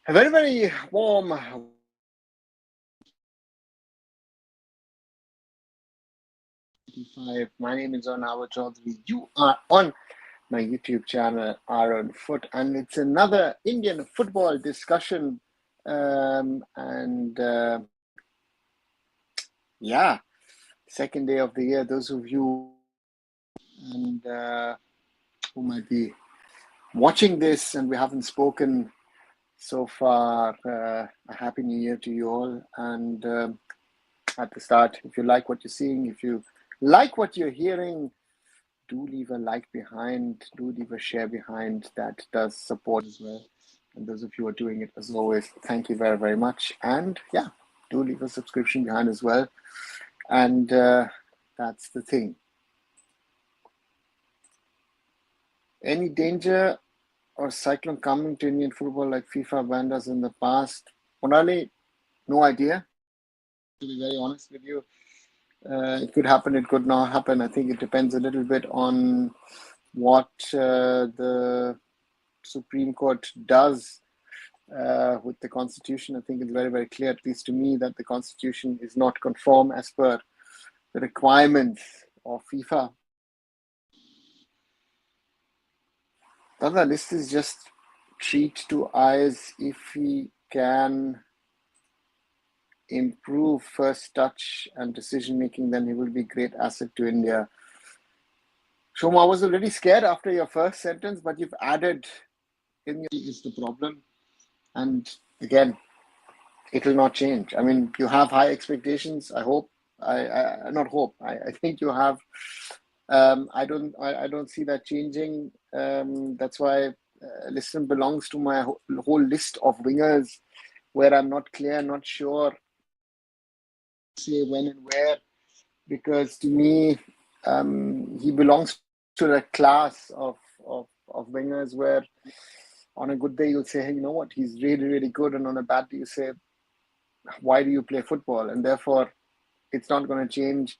A very, very warm. My name is Arun Chaudhary. You are on my YouTube channel, arunfoot, and it's another Indian football discussion. And yeah, second day of the year. Those of you and who might be watching this and we haven't spoken so far, a happy new year to you all. And at the start, if you like what you're seeing, if you like what you're hearing, do leave a like behind, do leave a share behind. That does support as well. And those of you who are doing it, as always, thank you very, very much. And yeah, do leave a subscription behind as well. And that's the thing. Any danger or cyclone coming to Indian football like FIFA banned us in the past? Monali, no idea. To be very honest with you, it could happen, it could not happen. I think it depends a little bit on what the Supreme Court does with the Constitution. I think it's very, very clear, at least to me, that the Constitution is not conform as per the requirements of FIFA. Dada, this is just treat to eyes. If we can improve first touch and decision making, then he will be a great asset to India. Shoma, I was already scared after your first sentence, but you've added in your is the problem. And again, it will not change. I mean, you have high expectations. I hope. I not hope. I think you have. I don't see that changing. That's why Liston belongs to my whole list of wingers, where I'm not clear, not sure, say when and where, because to me, he belongs to the class of wingers where on a good day you'll say, hey, you know what, he's really, really good, and on a bad day you say, why do you play football? And therefore, it's not going to change.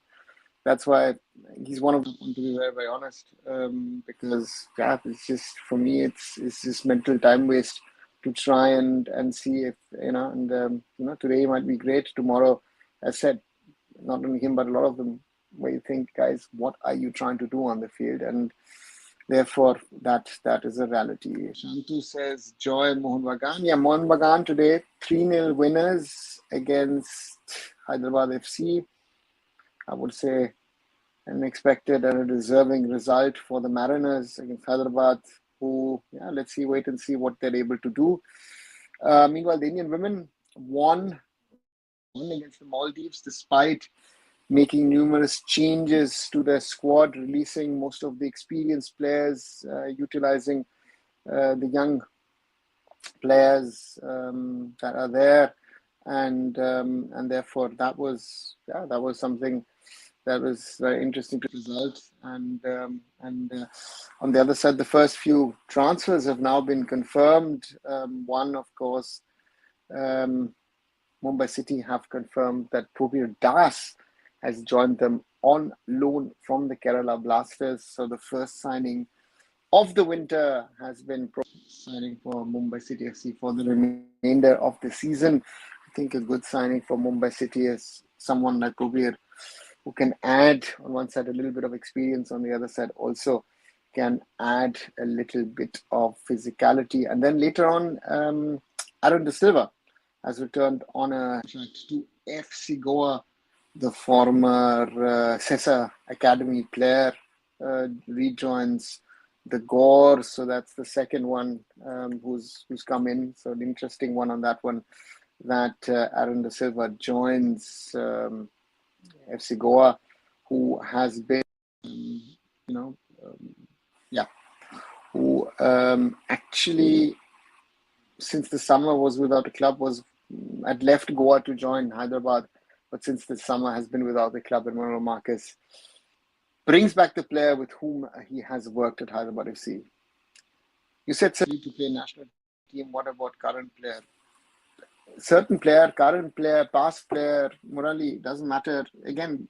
That's why he's one of them, to be very, very honest. Because yeah, it's just for me, it's just mental time waste to try and see if and today might be great. Tomorrow, as said, not only him but a lot of them, where you think, guys, what are you trying to do on the field? And therefore, that is a reality. Shantu says, joy Mohun Bagan. Yeah, Mohun Bagan today, 3-0 winners against Hyderabad FC. I would say an expected and a deserving result for the Mariners against Hyderabad, who, let's see, wait and see what they're able to do. Meanwhile, the Indian women won against the Maldives despite making numerous changes to their squad, releasing most of the experienced players, utilizing the young players that are there, and therefore that was something that was very interesting to result. And on the other side, the first few transfers have now been confirmed. One, of course, Mumbai City have confirmed that Prabir Das has joined them on loan from the Kerala Blasters. So the first signing of the winter has been signing for Mumbai City FC for the remainder of the season. I think a good signing for Mumbai City is someone like Prabir, who can add on one side a little bit of experience, on the other side also can add a little bit of physicality. And then later on, Aaron De Silva has returned on a contract to FC Goa. The former CESA Academy player rejoins the Gore, so that's the second one who's come in. So an interesting one on that one, that Aaron De Silva joins FC Goa, who has been, who actually since the summer was without a club, had left Goa to join Hyderabad, but since the summer has been without the club, and Manolo Marcus brings back the player with whom he has worked at Hyderabad FC. You said to play national team. What about current player? Certain player, current player, past player, Murali, doesn't matter. Again,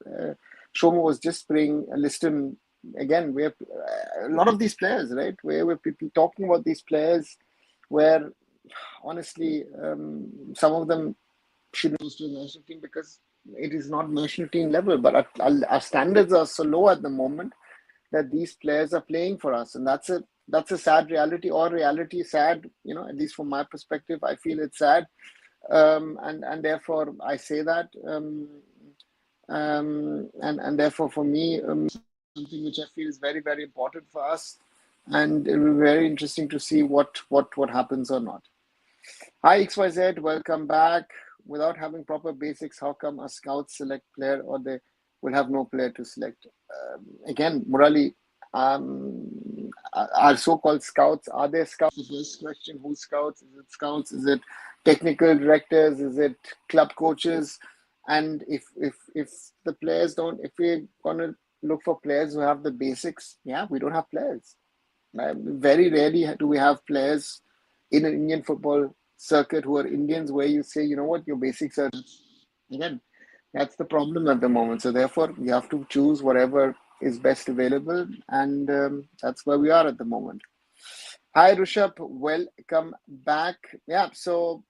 Shoma was just bringing a list in. Again, a lot of these players, right? Where people talking about these players where honestly, some of them shouldn't go to the national team because it is not national team level. But our standards are so low at the moment that these players are playing for us, and that's a sad reality. Or reality sad, at least from my perspective, I feel it's sad, and therefore I say that, and therefore for me, something which I feel is very, very important for us, and it will be very interesting to see what happens or not. Hi XYZ, welcome back. Without having proper basics, how come a scouts select player or they will have no player to select? Again, Murali, our so-called scouts, are they scouts? The first question, who scouts? Is it scouts? Is it technical directors? Is it club coaches? And if the players don't, if we're gonna look for players who have the basics, yeah, we don't have players. Very rarely do we have players in an Indian football circuit who are Indians where you say, you know what, your basics are. Again, that's the problem at the moment. So therefore, you have to choose whatever is best available, and that's where we are at the moment. Hi, Rishabh. Welcome back. Yeah, so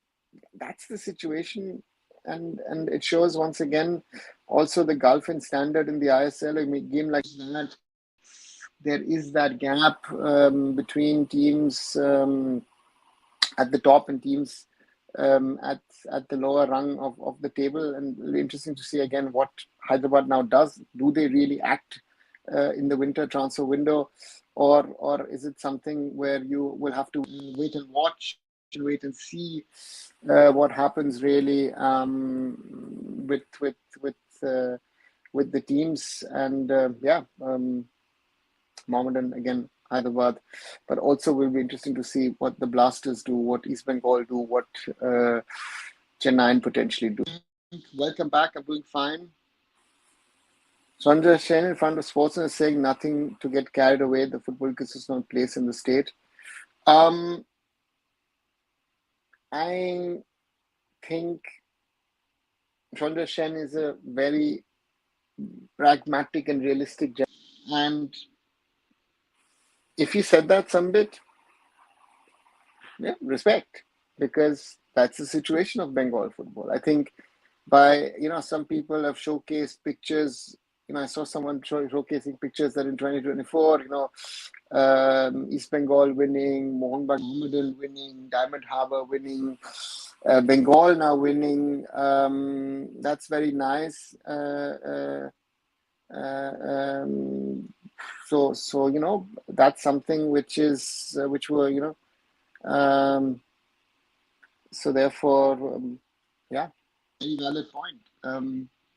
that's the situation, and it shows once again also the gulf in standard in the ISL. A game like that, there is that gap between teams at the top and teams at the lower rung of the table. And really interesting to see again what Hyderabad now does. Do they really act in the winter transfer window, or is it something where you will have to wait and watch and wait and see what happens really with the teams? And Mohammedan again, Hyderabad, but also will be interesting to see what the Blasters do, what East Bengal do, what Chennai potentially do. Welcome back. I'm doing fine. Chandra Sen in front of Sports is saying nothing to get carried away. The football ecosystem place in the state. I think Chandra Sen is a very pragmatic and realistic guy. And if he said that some bit, yeah, respect, because that's the situation of Bengal football. I think some people have showcased pictures. I saw someone showcasing pictures that in 2024, East Bengal winning, Mohun Bagan winning, Diamond Harbour winning, Bengal now winning. That's very nice. So that's something which were so therefore yeah, very valid point.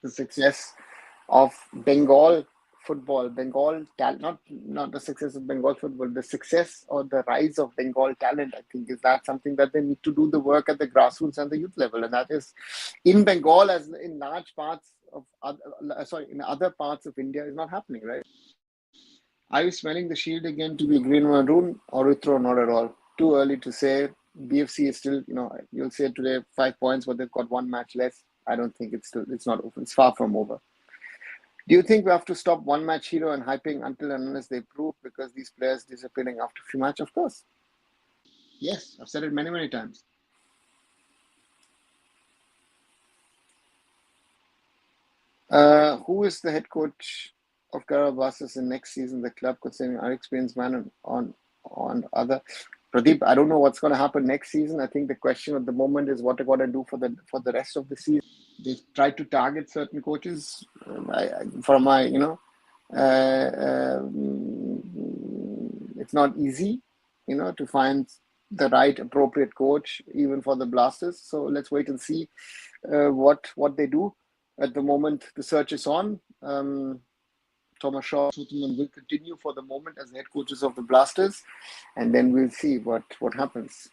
The success of Bengal football, not the success of Bengal football, the success or the rise of Bengal talent, I think, is that something that they need to do the work at the grassroots and the youth level, and that is in Bengal as in large parts of in other parts of India is not happening, right? Are you smelling the shield again to be green maroon or Withrow? Not at all. Too early to say. BFC is still, you'll say today 5 points, but they've got one match less. I don't think it's not over. It's far from over. Do you think we have to stop one match hero and hyping until and unless they prove, because these players disappearing after a few matches? Of course. Yes, I've said it many, many times. Who is the head coach of Kerala Blasters in next season? The club, considering our experienced man on other. Pradeep, I don't know what's going to happen next season. I think the question at the moment is what they're going to do for the rest of the season. They've tried to target certain coaches. It's not easy, to find the right appropriate coach even for the Blasters. So let's wait and see what they do. At the moment, the search is on. Thomas Shaw will continue for the moment as head coaches of the Blasters, and then we'll see what happens.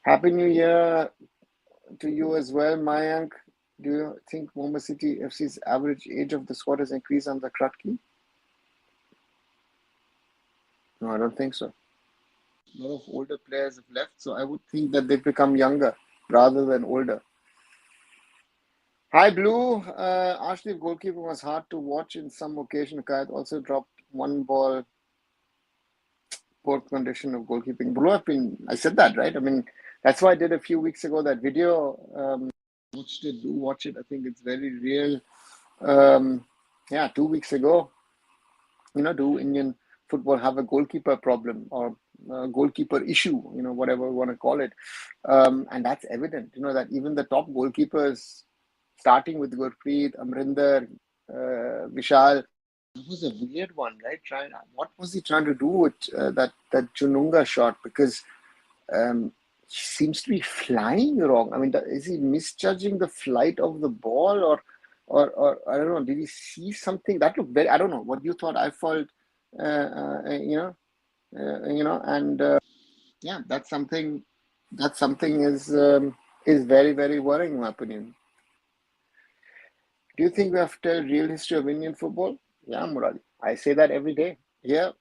Happy New Year to you as well, Mayank. Do you think Mumbai City FC's average age of the squad has increased under Kratky? No, I don't think so. A lot of older players have left, so I would think that they've become younger rather than older. Hi, Blue. Arshdeep goalkeeper was hard to watch in some occasion. Kayat also dropped one ball. poor condition of goalkeeping. I said that, right? I mean, that's why I did a few weeks ago that video. Watched it, do watch it. I think it's very real. 2 weeks ago, do Indian football have a goalkeeper problem or a goalkeeper issue, whatever we want to call it? And that's evident, that even the top goalkeepers, starting with Gurpreet, Amrinder, Vishal, that was a weird one, right? What was he trying to do with that Chununga shot? Because he seems to be flying wrong. I mean, is he misjudging the flight of the ball, or I don't know? Did he see something that looked very? I don't know what you thought. I felt, and yeah, that's something. That something is very, very worrying, in my opinion. Do you think we have to tell real history of Indian football? Yeah, Murali. I say that every day. Here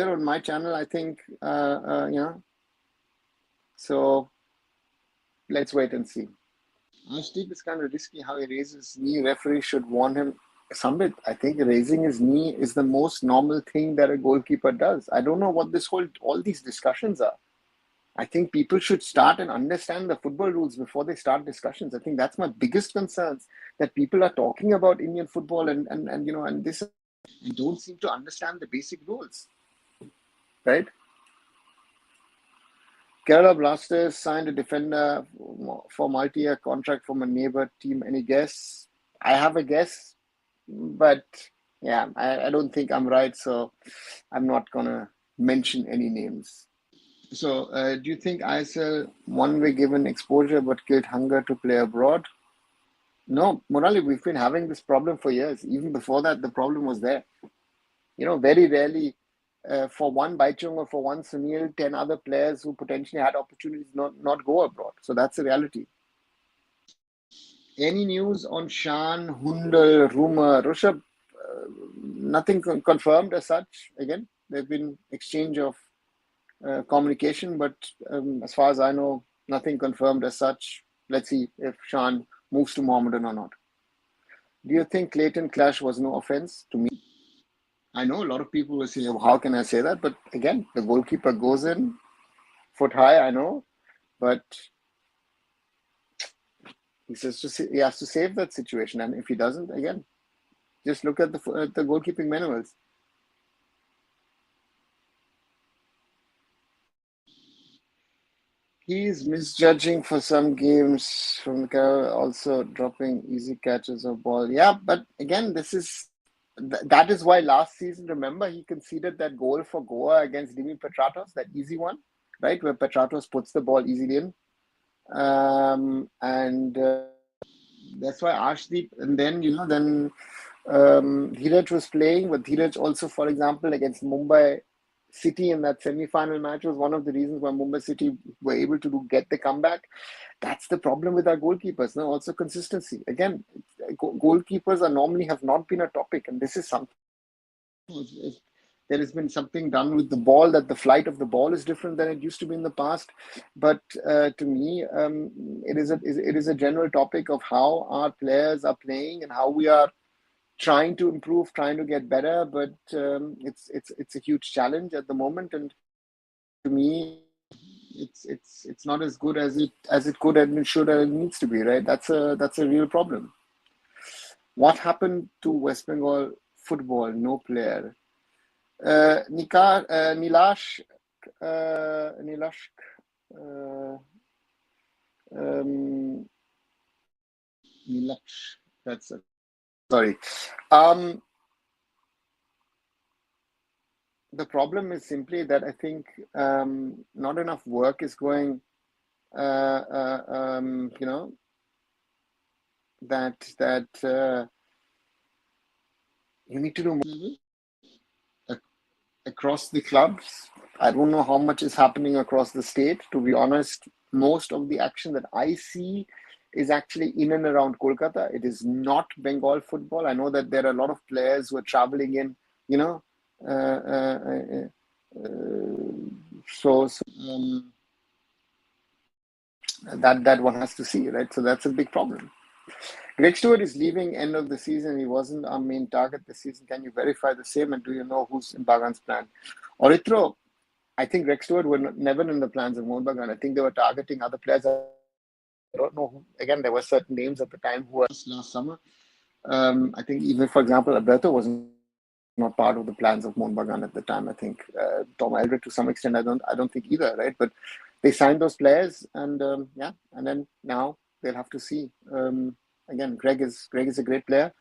on my channel, I think, so let's wait and see. Arshdeep is kind of risky how he raises his knee. Referee should warn him. Sambit, I think raising his knee is the most normal thing that a goalkeeper does. I don't know what all these discussions are. I think people should start and understand the football rules before they start discussions. I think that's my biggest concerns, that people are talking about Indian football and this, and don't seem to understand the basic rules, right? Kerala Blasters signed a defender for multi-year contract from a neighbor team. Any guess? I have a guess, but yeah, I don't think I'm right, so I'm not gonna mention any names. So, do you think ISL one way given exposure but killed hunger to play abroad? No, Murali, we've been having this problem for years. Even before that, the problem was there. Very rarely, for one Baichung or for one Sunil, 10 other players who potentially had opportunities not go abroad. So that's the reality. Any news on Shan, Hundal, rumor, Rushabh? Nothing confirmed as such. Again, there's been exchange of communication, but as far as I know, nothing confirmed as such. Let's see if Shan moves to Mohammedan or not. Do you think Clayton clash was no offense? To me, I know a lot of people will say, how can I say that? But again, the goalkeeper goes in, foot high, I know, but he has to save that situation. And if he doesn't, again, just look at the goalkeeping manuals. He is misjudging for some games from the crowd, also dropping easy catches of ball. Yeah, but again, that is why last season, remember, he conceded that goal for Goa against Dimi Petratos, that easy one, right, where Petratos puts the ball easily in. And that's why Arshdeep, and then, Dheeraj was playing, but Dheeraj also, for example, against Mumbai City in that semi-final match was one of the reasons why Mumbai City were able to get the comeback. That's the problem with our goalkeepers. Now, also consistency. Again, goalkeepers have not been a topic, and this is something. If there has been something done with the ball, that the flight of the ball is different than it used to be in the past. But to me, it is a general topic of how our players are playing and how we are trying to improve, trying to get better, but it's a huge challenge at the moment, and to me, it's not as good as it could and it should and it needs to be, right? That's a real problem. What happened to West Bengal football? No player. Nilash, that's it. Sorry. The problem is simply that I think not enough work is going, that you need to do more across the clubs. I don't know how much is happening across the state. To be honest, most of the action that I see is actually in and around Kolkata. It is not Bengal football. I know that there are a lot of players who are traveling in, that one has to see, right? So that's a big problem. Greg Stewart is leaving end of the season. He wasn't our main target this season. Can you verify the same? And do you know who's in Bagan's plan? Oritro, I think Rex Stewart were never in the plans of Mohun Bagan. I think they were targeting other players. I don't know. Again, there were certain names at the time who were last summer. I think even, for example, Alberto was not part of the plans of Mohun Bagan at the time. I think Tom Eldred to some extent. I don't think either, right? But they signed those players, and and then now they'll have to see. Again, Greg is a great player,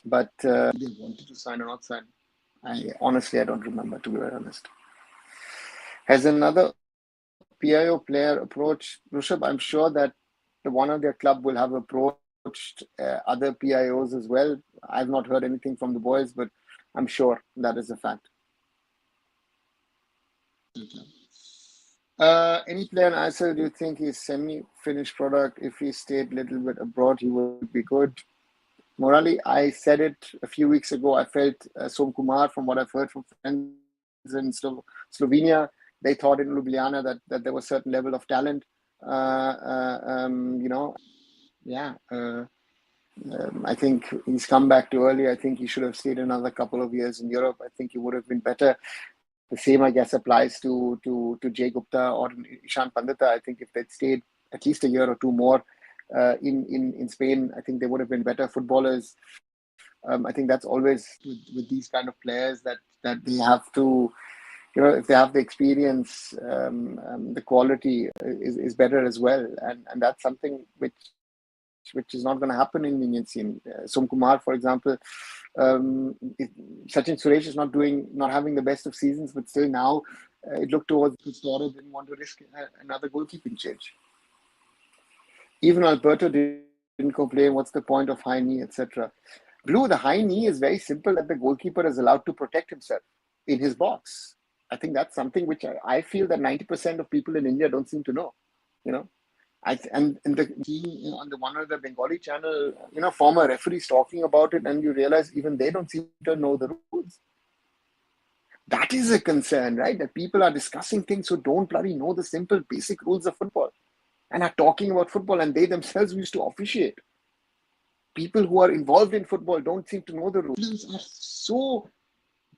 but they wanted to sign or not sign. I honestly don't remember, to be very honest. Has another PIO player approached Rishabh? I'm sure that the one of their club will have approached other PIOs as well. I've not heard anything from the boys, but I'm sure that is a fact. Any player in ISL, do you think he's semi-finished product? If he stayed a little bit abroad, he would be good. Morali, I said it a few weeks ago. I felt Som Kumar, from what I've heard from friends in Slovenia, they thought in Ljubljana that there was a certain level of talent. I think he's come back too early. I think he should have stayed another couple of years in Europe. I think he would have been better. The same, I guess, applies to Jay Gupta or Ishan Pandita. I think if they'd stayed at least a year or two more in Spain, I think they would have been better footballers. I think that's always with these kind of players that they have to, if they have the experience, the quality is better as well, and that's something which is not going to happen in the Indian scene. Som Kumar, for example, Sachin Suresh is not having the best of seasons, but still now it looked towards Storage didn't want to risk another goalkeeping change. Even Alberto didn't complain. What's the point of high knee, etc. Blue, the high knee is very simple, that the goalkeeper is allowed to protect himself in his box. I think that's something which I feel that 90% of people in India don't seem to know. And on the one of the Bengali channel, former referees talking about it, and you realize even they don't seem to know the rules. That is a concern, right? That people are discussing things who don't bloody know the simple basic rules of football and are talking about football, and they themselves used to officiate. People who are involved in football don't seem to know the rules. Rules are so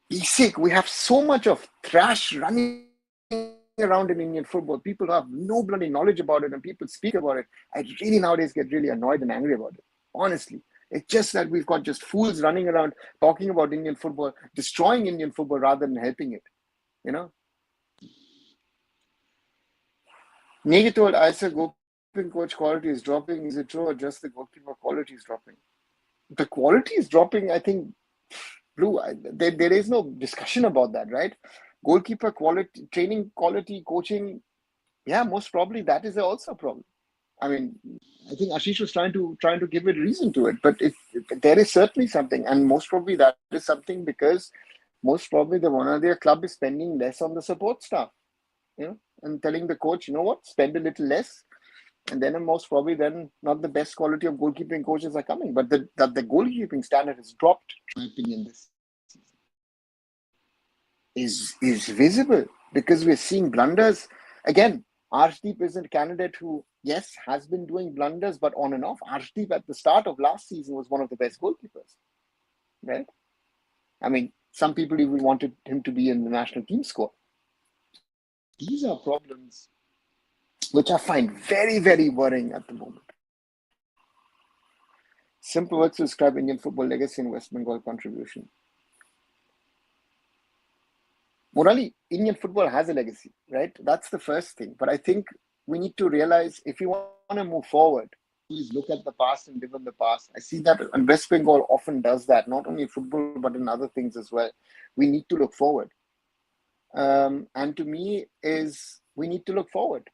basic. We have so much of trash running around in Indian football. People have no bloody knowledge about it, and people speak about it. I really nowadays get really annoyed and angry about it. Honestly, it's just that we've got just fools running around talking about Indian football, destroying Indian football rather than helping it. Negi told Isa goalkeeping coach quality is dropping. Is it true, or just the goalkeeper quality is dropping? The quality is dropping, I think. Blue, there is no discussion about that, right? Goalkeeper quality, training quality, coaching, yeah, most probably that is also a problem. I mean, I think Ashish was trying to give it reason to it, but if there is certainly something, and most probably that is something because most probably the one of their club is spending less on the support staff, and telling the coach, what, spend a little less, and then most probably then not the best quality of goalkeeping coaches are coming, but the goalkeeping standard has dropped. In my opinion, this is visible because we're seeing blunders again. Arshdeep is a candidate who, yes, has been doing blunders, but on and off. Arshdeep at the start of last season was one of the best goalkeepers, right? I mean, some people even wanted him to be in the national team squad. These are problems which I find very, very worrying at the moment. Simple words to describe Indian football legacy and West Bengal contribution. Morally, Indian football has a legacy, right? That's the first thing. But I think we need to realize if you want to move forward, please look at the past and live in the past. I see that, and West Bengal often does that, not only in football, but in other things as well. We need to look forward. And to me, we need to look forward.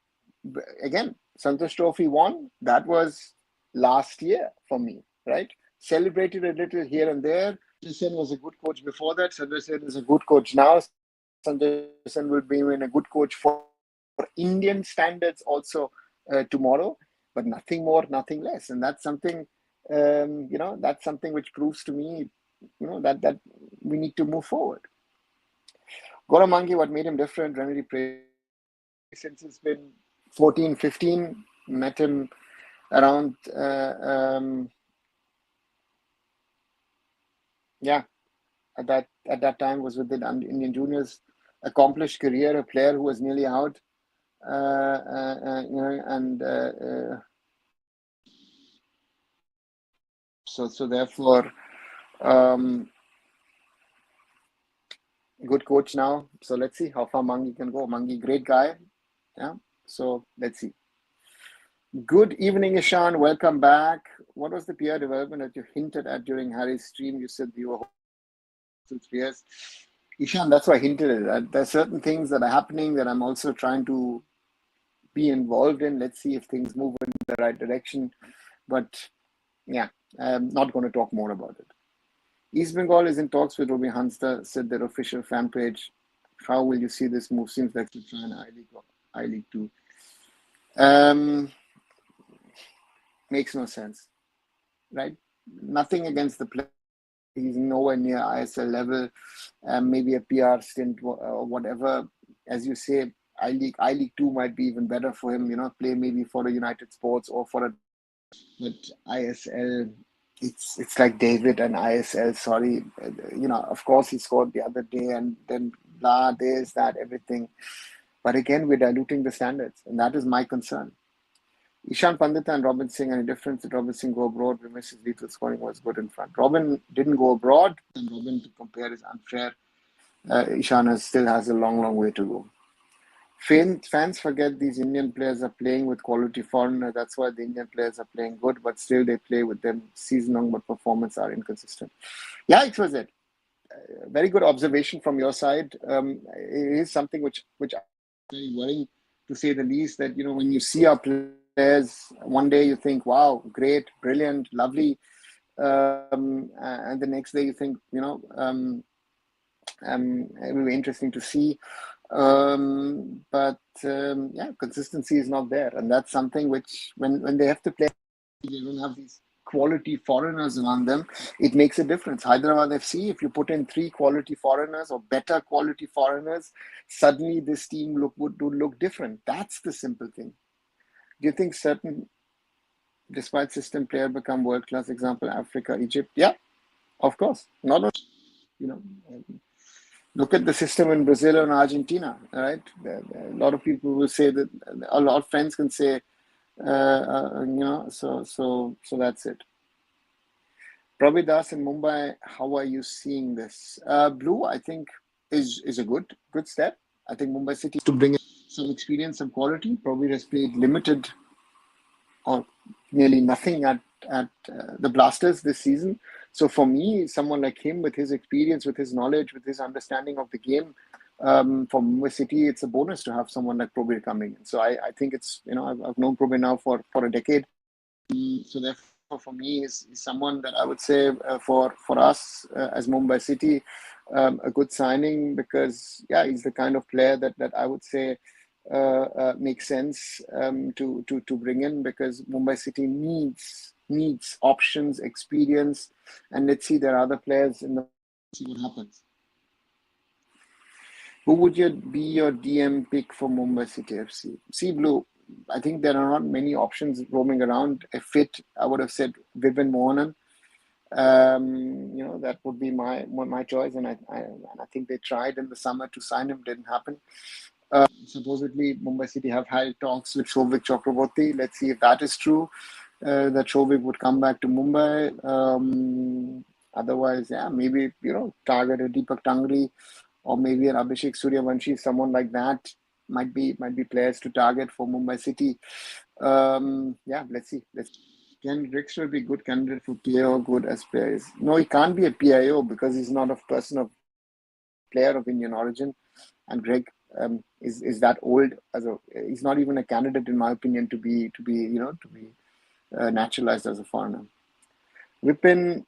Again, Santosh Trophy won. That was last year for me, right? Celebrated a little here and there. Sanjay Sen was a good coach before that. Sanjay Sen is a good coach now. Sanjay Sen will be a good coach for Indian standards also tomorrow, but nothing more, nothing less. And that's something, that's something which proves to me, that we need to move forward. Goramangi, what made him different? Remedy praise since it's been 14, 15. Met him around, at that time was with the Indian juniors. accomplished career, a player who was nearly out, and so therefore, good coach now. So let's see how far Mangi can go. Mangi, great guy. Yeah. So let's see. Good evening, Ishan. Welcome back. What was the peer development that you hinted at during Harry's stream? You said you were hoping 3 years. Ishan, that's why I hinted at. There are certain things that are happening that I'm also trying to be involved in. Let's see if things move in the right direction. But yeah, I'm not going to talk more about it. East Bengal is in talks with Robbie Hansta, said their official fan page. How will you see this move? Seems like to try an I-League 2. Makes no sense, right? Nothing against the player. He's nowhere near ISL level. Maybe a PR stint or whatever. As you say, I-League 2 might be even better for him. Play maybe for a United Sports or for a. But ISL, it's like David and ISL. Sorry, of course he scored the other day, and then blah, there's that, everything. But again, we're diluting the standards, and that is my concern. Ishan Pandita and Robin Singh, any difference? Did Robin Singh go abroad? We miss his lethal scoring was good in front. Robin didn't go abroad, and Robin to compare is unfair. Ishan still has a long way to go. Fans forget these Indian players are playing with quality foreigners. That's why the Indian players are playing good, but still they play with them season long, but performance are inconsistent. Yeah, it was it. Very good observation from your side. It is something which is very worrying, to say the least, that when you see our players, one day you think, wow, great, brilliant, lovely, and the next day you think, it will be interesting to see. But consistency is not there, and that's something which, when they have to play, they don't have these quality foreigners around them. It makes a difference. Hyderabad FC, if you put in 3 quality foreigners or better quality foreigners, suddenly this team would look different. That's the simple thing. Do you think certain, despite system, player become world class? Example, Africa, Egypt. Yeah, of course. Not look at the system in Brazil and Argentina, right? A lot of people will say that, a lot of friends can say, so that's it. Prabhi Das in Mumbai, how are you seeing this? Blue, I think, is a good step. I think Mumbai City to bring in some experience, some quality. Prabhi has played limited or nearly nothing at the Blasters this season. So for me, someone like him, with his experience, with his knowledge, with his understanding of the game, for Mumbai City, it's a bonus to have someone like Probir coming in. So I think it's, I've known Probir now for a decade. So therefore, for me, is someone that I would say for us as Mumbai City, a good signing, because he's the kind of player that I would say makes sense to bring in, because Mumbai City needs options, experience, and let's see, there are other players in the, see what happens. Who would be your DM pick for Mumbai City FC? See, Blue, I think there are not many options roaming around. A fit, I would have said Vipin Mohanan. That would be my choice, and I think they tried in the summer to sign him, didn't happen. Supposedly, Mumbai City have had talks with Shovik Chakraborty. Let's see if that is true, that Shovik would come back to Mumbai. Otherwise, maybe, target a Deepak Tangri, or maybe an Abhishek Suryavanshi, someone like that might be players to target for Mumbai City. Let's see. Can Rix will be good candidate for PIO, good as players? No, he can't be a PIO because he's not a player of Indian origin, and Greg is that old. He's not even a candidate, in my opinion, to be naturalized as a foreigner. Vipin,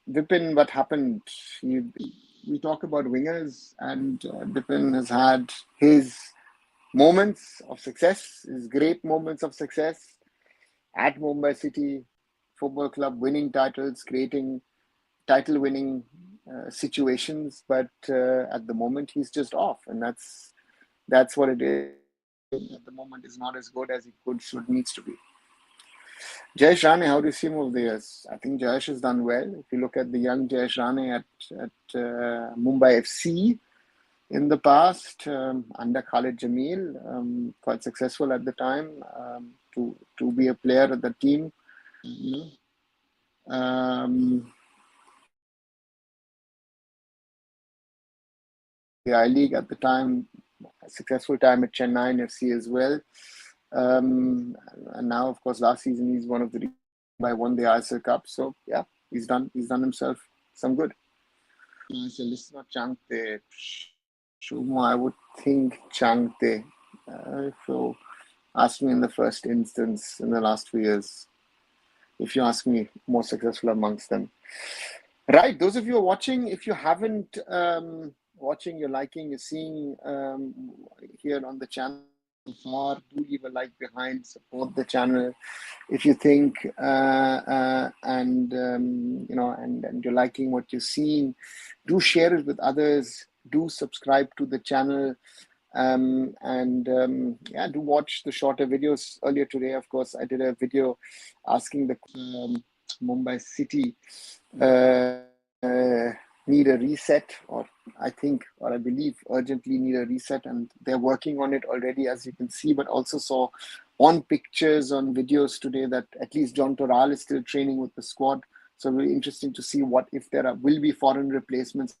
what happened? We talk about wingers, and Vipin has had his moments of success, his great moments of success at Mumbai City Football Club, winning titles, creating title-winning situations. But at the moment, he's just off, and that's what it is. At the moment, is not as good as he needs to be. Jayesh Rane, how do you see him over the years? I think Jayesh has done well. If you look at the young Jayesh Rane at Mumbai FC, in the past under Khalid Jamil, quite successful at the time to be a player at the team. You know, the I League at the time, a successful time at Chennai FC as well. And now, of course, last season he's one of the I won the ISL Cup. So yeah, he's done himself some good. So listen, Changte, Shumo, I would think Changte. So ask me in the first instance in the last 2 years. If you ask me, more successful amongst them. Right, those of you who are watching, if you haven't watching, you're liking, you're seeing here on the channel so far, do leave a like behind, support the channel. If you think and you're liking what you're seeing, do share it with others. Do subscribe to the channel. Do watch the shorter videos. Earlier today, of course, I did a video asking the Mumbai City need a reset, or I believe urgently need a reset, and they're working on it already, as you can see, but also saw on pictures, on videos today that at least John Toral is still training with the squad. So really interesting to see what if there will be foreign replacements.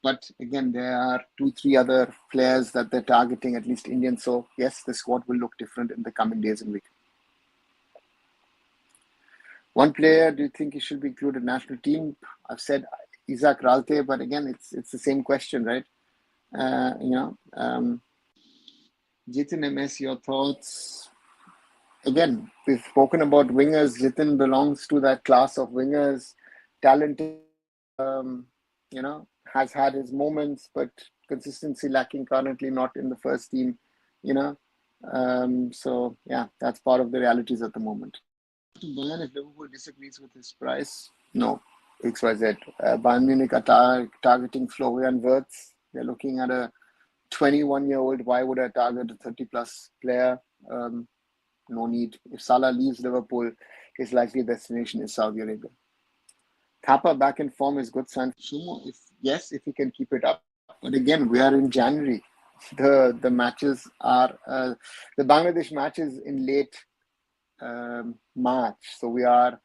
But again, there are 2-3 other players that they're targeting, at least Indian. So yes, the squad will look different in the coming days and weeks. One player, do you think he should be included in national team? I've said Isaac Ralte, but again, it's the same question, right? Jitin MS, your thoughts? Again, we've spoken about wingers. Jitin belongs to that class of wingers, talented, has had his moments, but consistency lacking currently, not in the first team, so yeah, that's part of the realities at the moment. Bayern, if Liverpool disagrees with his price, no, XYZ. Bayern Munich are targeting Florian Wirtz. They're looking at a 21-year-old. Why would I target a 30-plus player? No need. If Salah leaves Liverpool, his likely destination is Saudi Arabia. Thapa back in form is good sign. Sumo, if he can keep it up. But again, we are in January. The matches are the Bangladesh matches in late March. So we are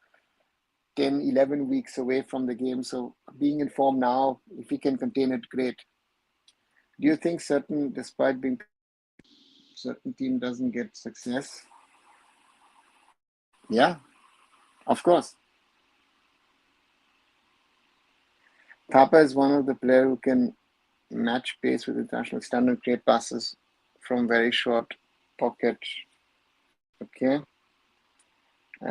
10, 11 weeks away from the game. So being in form now, if he can contain it, great. Do you think despite being certain team doesn't get success? Yeah, of course. Thapa is one of the players who can match pace with international standard, create passes from very short pocket. Okay.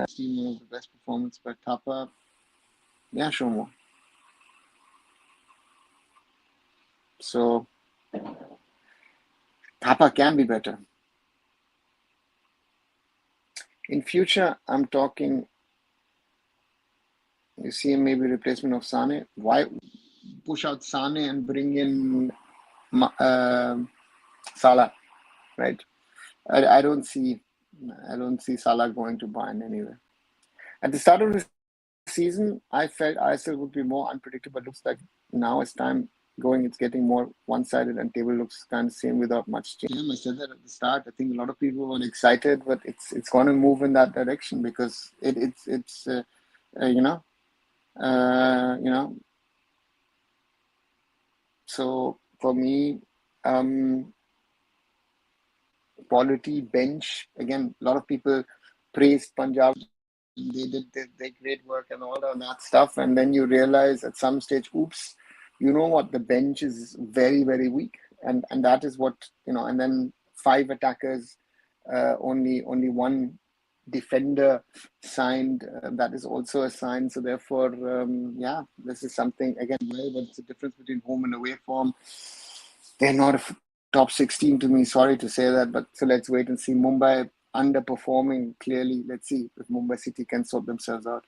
Seen one of the best performance by Thapa. Yeah, Shomo. So Thapa can be better. In future, I'm talking, you see maybe replacement of Sane. Why push out Sane and bring in Salah, right? I don't see Salah going to Bayern anyway. At the start of the season, I felt ISL would be more unpredictable. Looks like now as time going, it's getting more one-sided, and table looks kind of same without much change. I said that at the start. I think a lot of people were excited, but it's going to move in that direction because it's So for me, quality bench again. A lot of people praised Punjab. They did their great work and all of that stuff, and then you realize at some stage, oops, you know what? The bench is very, very weak, and that is what And then 5 attackers, only one defender signed. That is also a sign. So therefore, this is something again. But it's a difference between home and away form. They're not a top 16 to me. Sorry to say that, but so let's wait and see. Mumbai underperforming clearly. Let's see if Mumbai City can sort themselves out.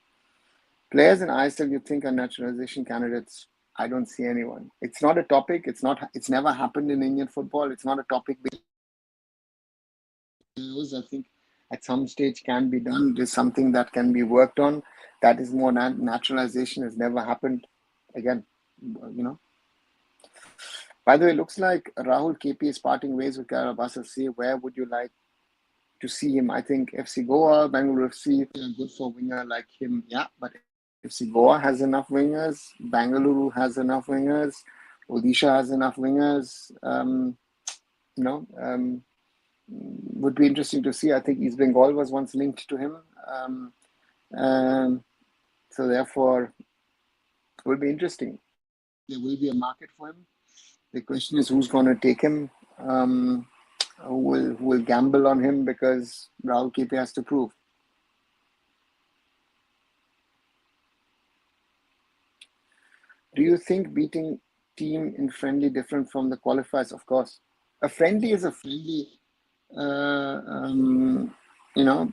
Players in ISL you think are naturalization candidates? I don't see anyone. It's not a topic. It's never happened in Indian football. It's not a topic. I think at some stage can be done. It is something that can be worked on. That is more naturalization has never happened. Again, By the way, looks like Rahul KP is parting ways with Hyderabad FC. Where would you like to see him? I think FC Goa, Bangalore FC, good for winger like him. Yeah, but FC Goa has enough wingers. Bangalore has enough wingers. Odisha has enough wingers. You know, would be interesting to see. I think East Bengal was once linked to him. So therefore, it will be interesting. There will be a market for him. The question is who's going to take him, who will gamble on him, because Rahul KP has to prove. Do you think beating team in friendly different from the qualifiers? Of course. A friendly is a friendly, you know,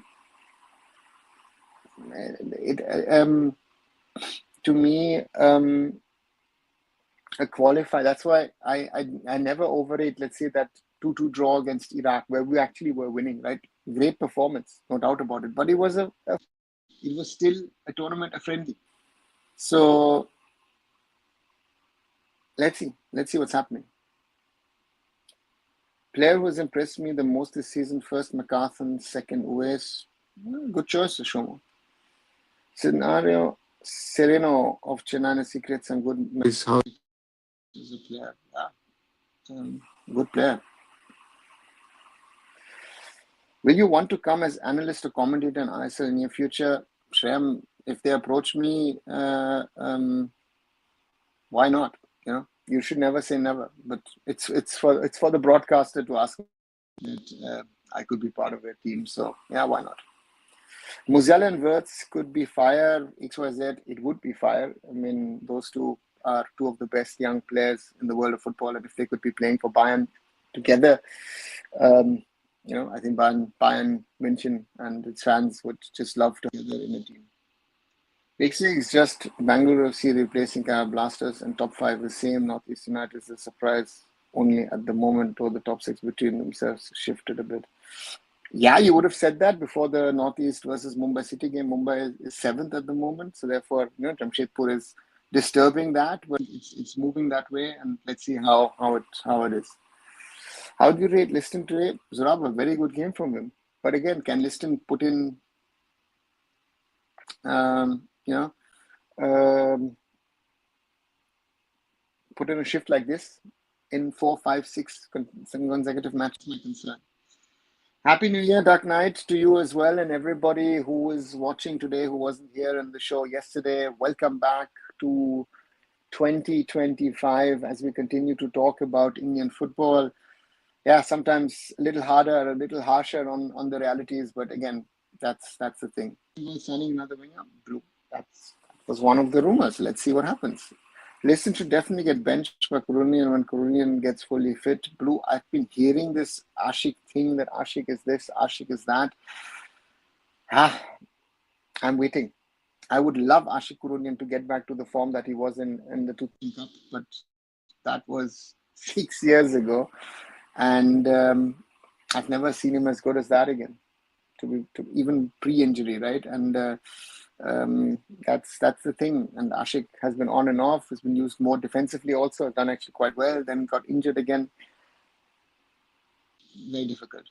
to me, a qualifier. That's why I never overrate, let's say, that 2-2 draw against Iraq, where we actually were winning, right? Great performance, no doubt about it. But it was it was still a tournament, a friendly. So let's see what's happening. Player who has impressed me the most this season: first McCarthan, second Uwais. Good choice, Shomo. Sereno of Chennai Secrets and good is how he's a player. Yeah. Good player. Will you want to come as analyst or commentator in ISL in near future? Shreyam, if they approach me, why not? You know, you should never say never. But it's for the broadcaster to ask that I could be part of their team. So yeah, why not? Musiala and Wirtz could be fire. XYZ, it would be fire. I mean, those two are two of the best young players in the world of football, and if they could be playing for Bayern together, you know, I think Bayern München and its fans would just love to together in a team. Big Six is just Bangalore FC replacing Kerala Blasters, and top 5 is same. Northeast United is a surprise only at the moment, or the top 6 between themselves shifted a bit. Yeah, you would have said that before the Northeast versus Mumbai City game. Mumbai is 7th at the moment, so therefore, you know, Jamshedpur is disturbing that, but it's moving that way, and let's see how it is. How do you rate Liston today? Zurab, a very good game from him. But again, can Liston put in, put in a shift like this in 4, 5, 6 consecutive matches? My concern. Happy New Year, Dark Knight, to you as well, and everybody who is watching today who wasn't here in the show yesterday. Welcome back to 2025 as we continue to talk about Indian football. Yeah, sometimes a little harder, a little harsher on the realities, but again, that's the thing. Signing another winger, Blue. That was one of the rumors. Let's see what happens. Liston should definitely get benched by Kurunian when Kurunian gets fully fit. Blue, I've been hearing this Ashik thing, that Ashik is this, Ashik is that. I'm waiting. I would love Ashik Kurunian to get back to the form that he was in the 2000 Cup, but that was 6 years ago. And I've never seen him as good as that again, to even pre-injury, right? And that's the thing. And Ashik has been on and off, has been used more defensively also, has done actually quite well, then got injured again. Very difficult.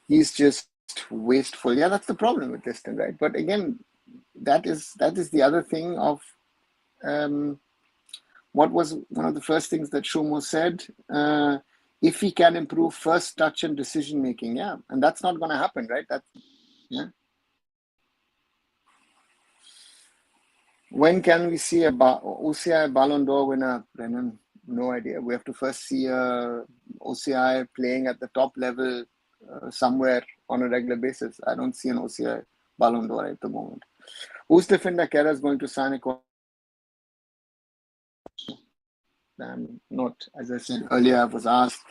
He's just wasteful. Yeah, that's the problem with Liston, right? But again, that is the other thing of what was one of the first things that Shomo said, if he can improve first touch and decision making, yeah, and that's not going to happen, right? Yeah. When can we see a OCI Ballon d'Or winner, Brennan? No idea. We have to first see OCI playing at the top level somewhere on a regular basis. I don't see an OCI Ballon d'Or at the moment. Whose defender Kera is going to sign a I'm not, as I said earlier, I was asked,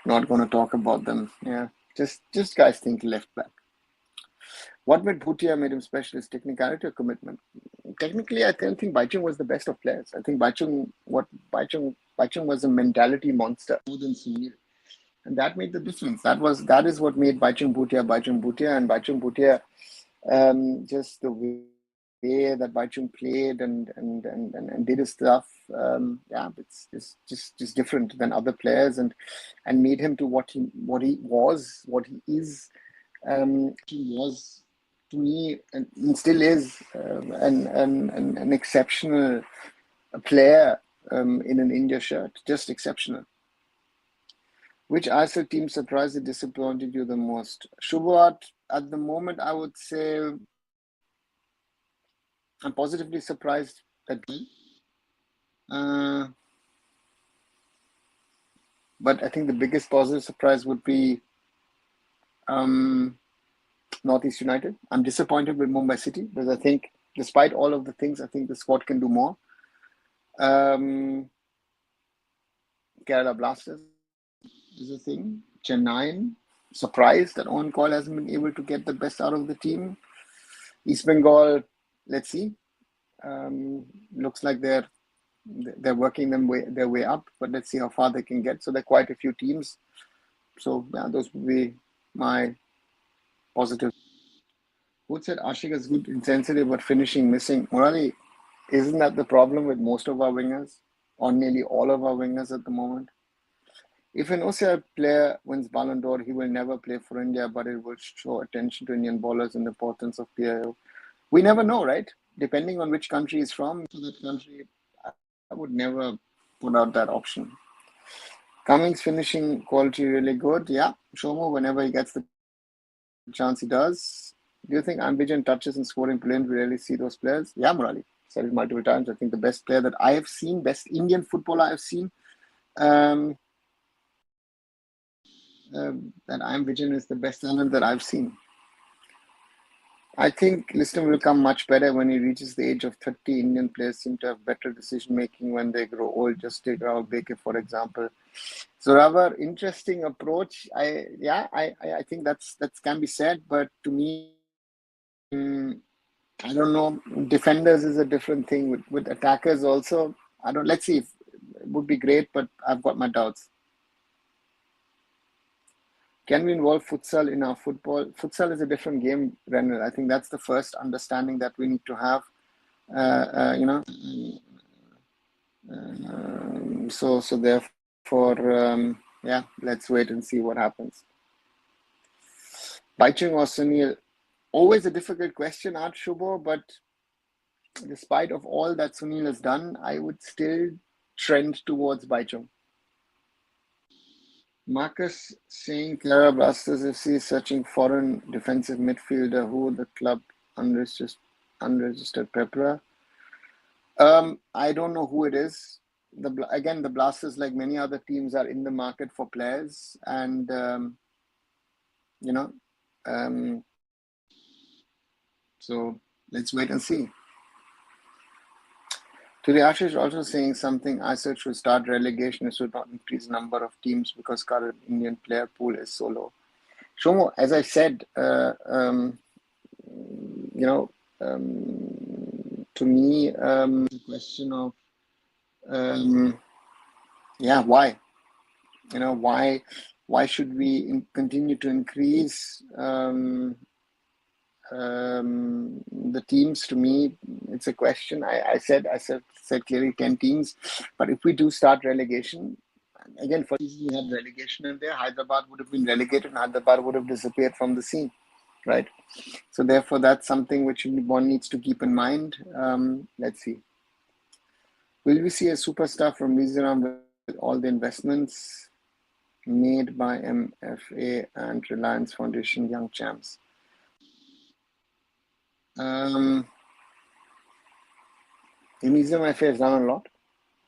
not going to talk about them. Yeah, just guys think left back. What made Bhutia made him special? Is technicality or commitment? Technically, I don't think Baichung was the best of players. I think Baichung was a mentality monster more than Sunil, and that made the difference. That is what made Baichung Bhutia, and Baichung Bhutia, just the way way that Baichung played and did his stuff, yeah, it's just different than other players, and made him to what he is. He was, to me, and still is, an exceptional player in an India shirt, just exceptional. Which ISL team surprised and disappointed you the most? Shubhat, at the moment, I would say I'm positively surprised at but I think the biggest positive surprise would be Northeast United. I'm disappointed with Mumbai City because I think, despite all of the things, I think the squad can do more. Kerala Blasters is a thing. Chennai, surprised that Owen Coyle hasn't been able to get the best out of the team. East Bengal, let's see. Looks like they're working their way up, but let's see how far they can get. So there are quite a few teams. So yeah, those would be my positive. Who said Ashik is good, insensitive, but finishing missing? Murali, isn't that the problem with most of our wingers, or nearly all of our wingers at the moment? If an OCI player wins Ballon d'Or, he will never play for India, but it will show attention to Indian bowlers and the importance of PIO. We never know, right? Depending on which country he's from, to that country, I would never put out that option. Cummings finishing quality really good. Yeah, Shomo, whenever he gets the chance, he does. Do you think Ambijan touches and scoring brilliant? We really see those players? Yeah, Murali. Said it multiple times. I think the best player that I have seen, best Indian footballer I have seen, that Ambijan is the best talent that I've seen. I think Liston will come much better when he reaches the age of 30. Indian players seem to have better decision-making when they grow old. Just take Rahul Beke, for example. So rather interesting approach. I think that can be said, but to me, I don't know. Defenders is a different thing. With attackers also, let's see. It would be great, but I've got my doubts. Can we involve futsal in our football? Futsal is a different game, Renal. I think that's the first understanding that we need to have. So therefore, yeah, let's wait and see what happens. Baichung or Sunil? Always a difficult question, Art Shubho, but despite of all that Sunil has done, I would still trend towards Baichung. Marcus saying Kerala Blasters FC is searching foreign defensive midfielder. Who the club unregistered Pepra? I don't know who it is. Again, the Blasters, like many other teams, are in the market for players, and so let's wait and see. Today, Ashish also saying something. ISL should start relegation. It should not increase number of teams because current Indian player pool is so low. Shomo, as I said, to me, the question of, why? Why should we continue to increase the teams? To me, it's a question. I said clearly 10 teams, but if we do start relegation, again, for season we had relegation in there, Hyderabad would have been relegated and Hyderabad would have disappeared from the scene, right? So therefore, that's something which one needs to keep in mind. Let's see. Will we see a superstar from Mizoram with all the investments made by MFA and Reliance Foundation Young Champs? The Mizoram FA has done a lot.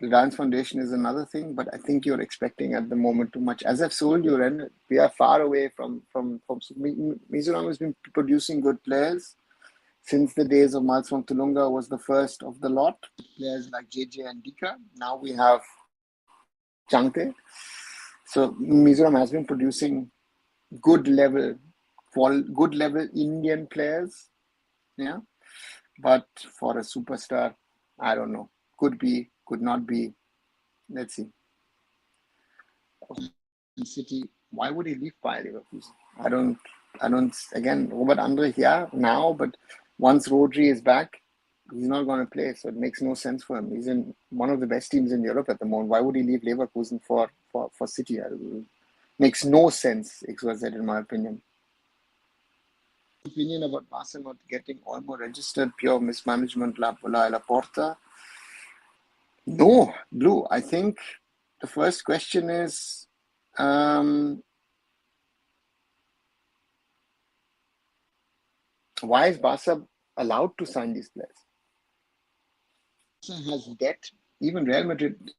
The Reliance Foundation is another thing, but I think you're expecting at the moment too much. As I've told you, Ren, we are far away from Mizoram has been producing good players since the days of Malswam Tulunga was the first of the lot. Players like JJ and Dika. Now we have Changte. So Mizoram has been producing good level Indian players. Yeah. But for a superstar, I don't know. Could be, could not be. Let's see. City, why would he leave Bayer Leverkusen? I don't, again, Robert Andre, yeah, now, but once Rodri is back, he's not going to play, so it makes no sense for him. He's in one of the best teams in Europe at the moment. Why would he leave Leverkusen for City? Makes no sense, XYZ, in my opinion. Opinion about Barca not getting Olmo registered, pure mismanagement, La Porta. No, Blue. I think the first question is, why is Barca allowed to sign these players? Barca has debt. Even Real Madrid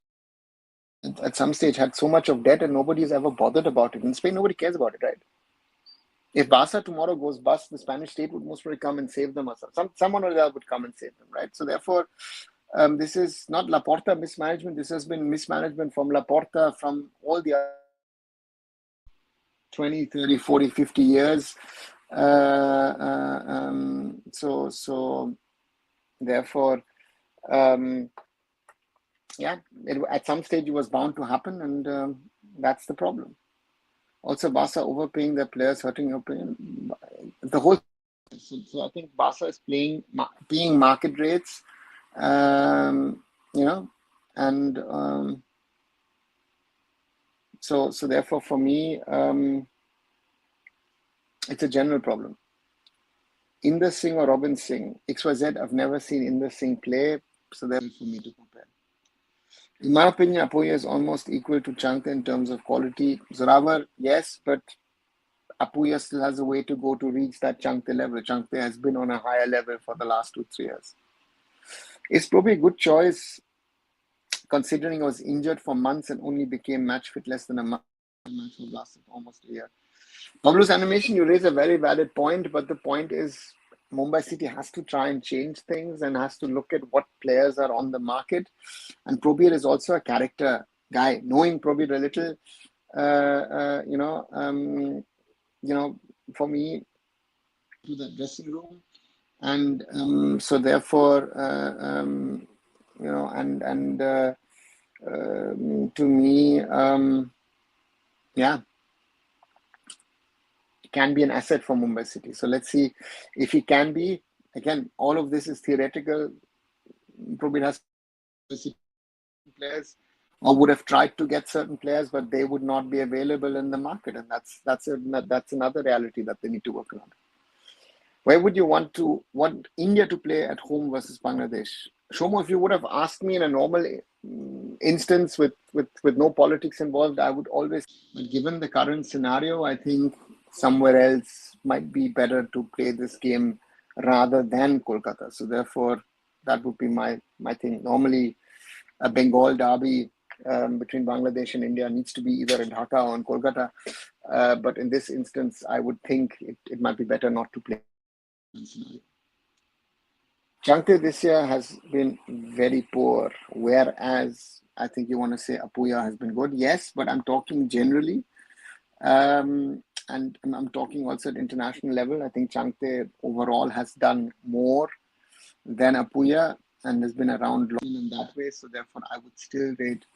at some stage had so much of debt and nobody's ever bothered about it. In Spain, nobody cares about it, right? If Barca tomorrow goes bust, the Spanish state would most probably come and save them, or someone or the other would come and save them, right? So therefore, this is not Laporta mismanagement. This has been mismanagement from Laporta from all the 20, 30, 40, 50 years. So therefore, at some stage it was bound to happen, and that's the problem. Also, Barca overpaying their players, hurting the whole. So I think Barca is paying market rates, and so therefore for me, it's a general problem. Inder Singh or Robin Singh, XYZ, I've never seen Inder Singh play, so therefore for me to compare. In my opinion, Apoya is almost equal to Changte in terms of quality. Zoravar, yes, but Apoya still has a way to go to reach that Changte level. Changte has been on a higher level for the last 2-3 years. It's probably a good choice considering I was injured for months and only became match fit less than a month. The match was lasted almost a year. Pablo's animation, you raise a very valid point, but the point is Mumbai City has to try and change things and has to look at what players are on the market. And Probir is also a character guy. Knowing Probir a little, for me, to the dressing room, and so therefore, to me, can be an asset for Mumbai City. So let's see if he can be. Again, all of this is theoretical. Probably has players or would have tried to get certain players, but they would not be available in the market, and that's another reality that they need to work around. Where would you want India to play at home versus Bangladesh? Shomo, if you would have asked me in a normal instance with no politics involved, I would always. But given the current scenario, I think somewhere else might be better to play this game rather than Kolkata. So therefore, that would be my thing. Normally, a Bengal derby between Bangladesh and India needs to be either in Dhaka or in Kolkata. But in this instance, I would think it might be better not to play. Changte this year has been very poor, whereas I think you want to say Apoya has been good. Yes, but I'm talking generally. And I'm talking also at international level. I think Changte overall has done more than Apoya and has been around long in that way. So therefore, I would still rate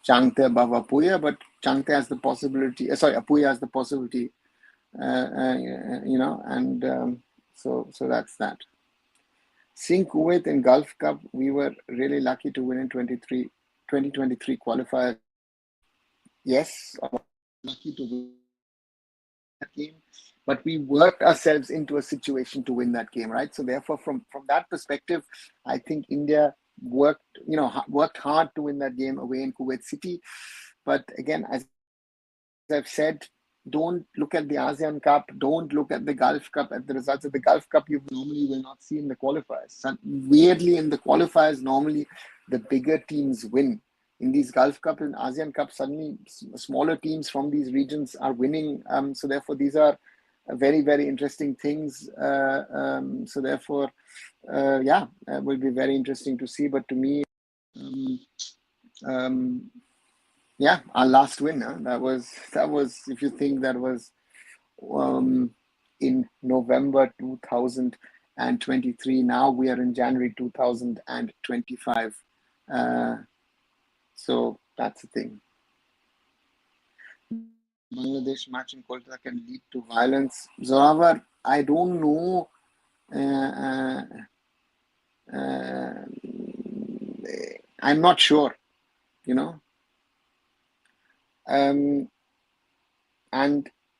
Changte above Apoya, but Changte has the possibility. Apoya has the possibility. So that's that. Seeing Kuwait in Gulf Cup, we were really lucky to win in 2023 qualifier. Yes, lucky to win that game, but we worked ourselves into a situation to win that game, right? So therefore, from that perspective, I think India worked hard to win that game away in Kuwait City. But again, as I've said, don't look at the ASEAN Cup, don't look at the Gulf Cup, at the results of the Gulf Cup you normally will not see in the qualifiers. So weirdly, in the qualifiers, normally the bigger teams win. In these Gulf Cup and ASEAN Cup, suddenly smaller teams from these regions are winning. So therefore, these are very, very interesting things. So therefore, it will be very interesting to see. But to me, our last win. That was. If you think that was in November 2023. Now we are in January 2025. So that's the thing. Bangladesh match in Kolkata can lead to violence. Zoravar, I don't know. I'm not sure, you know. And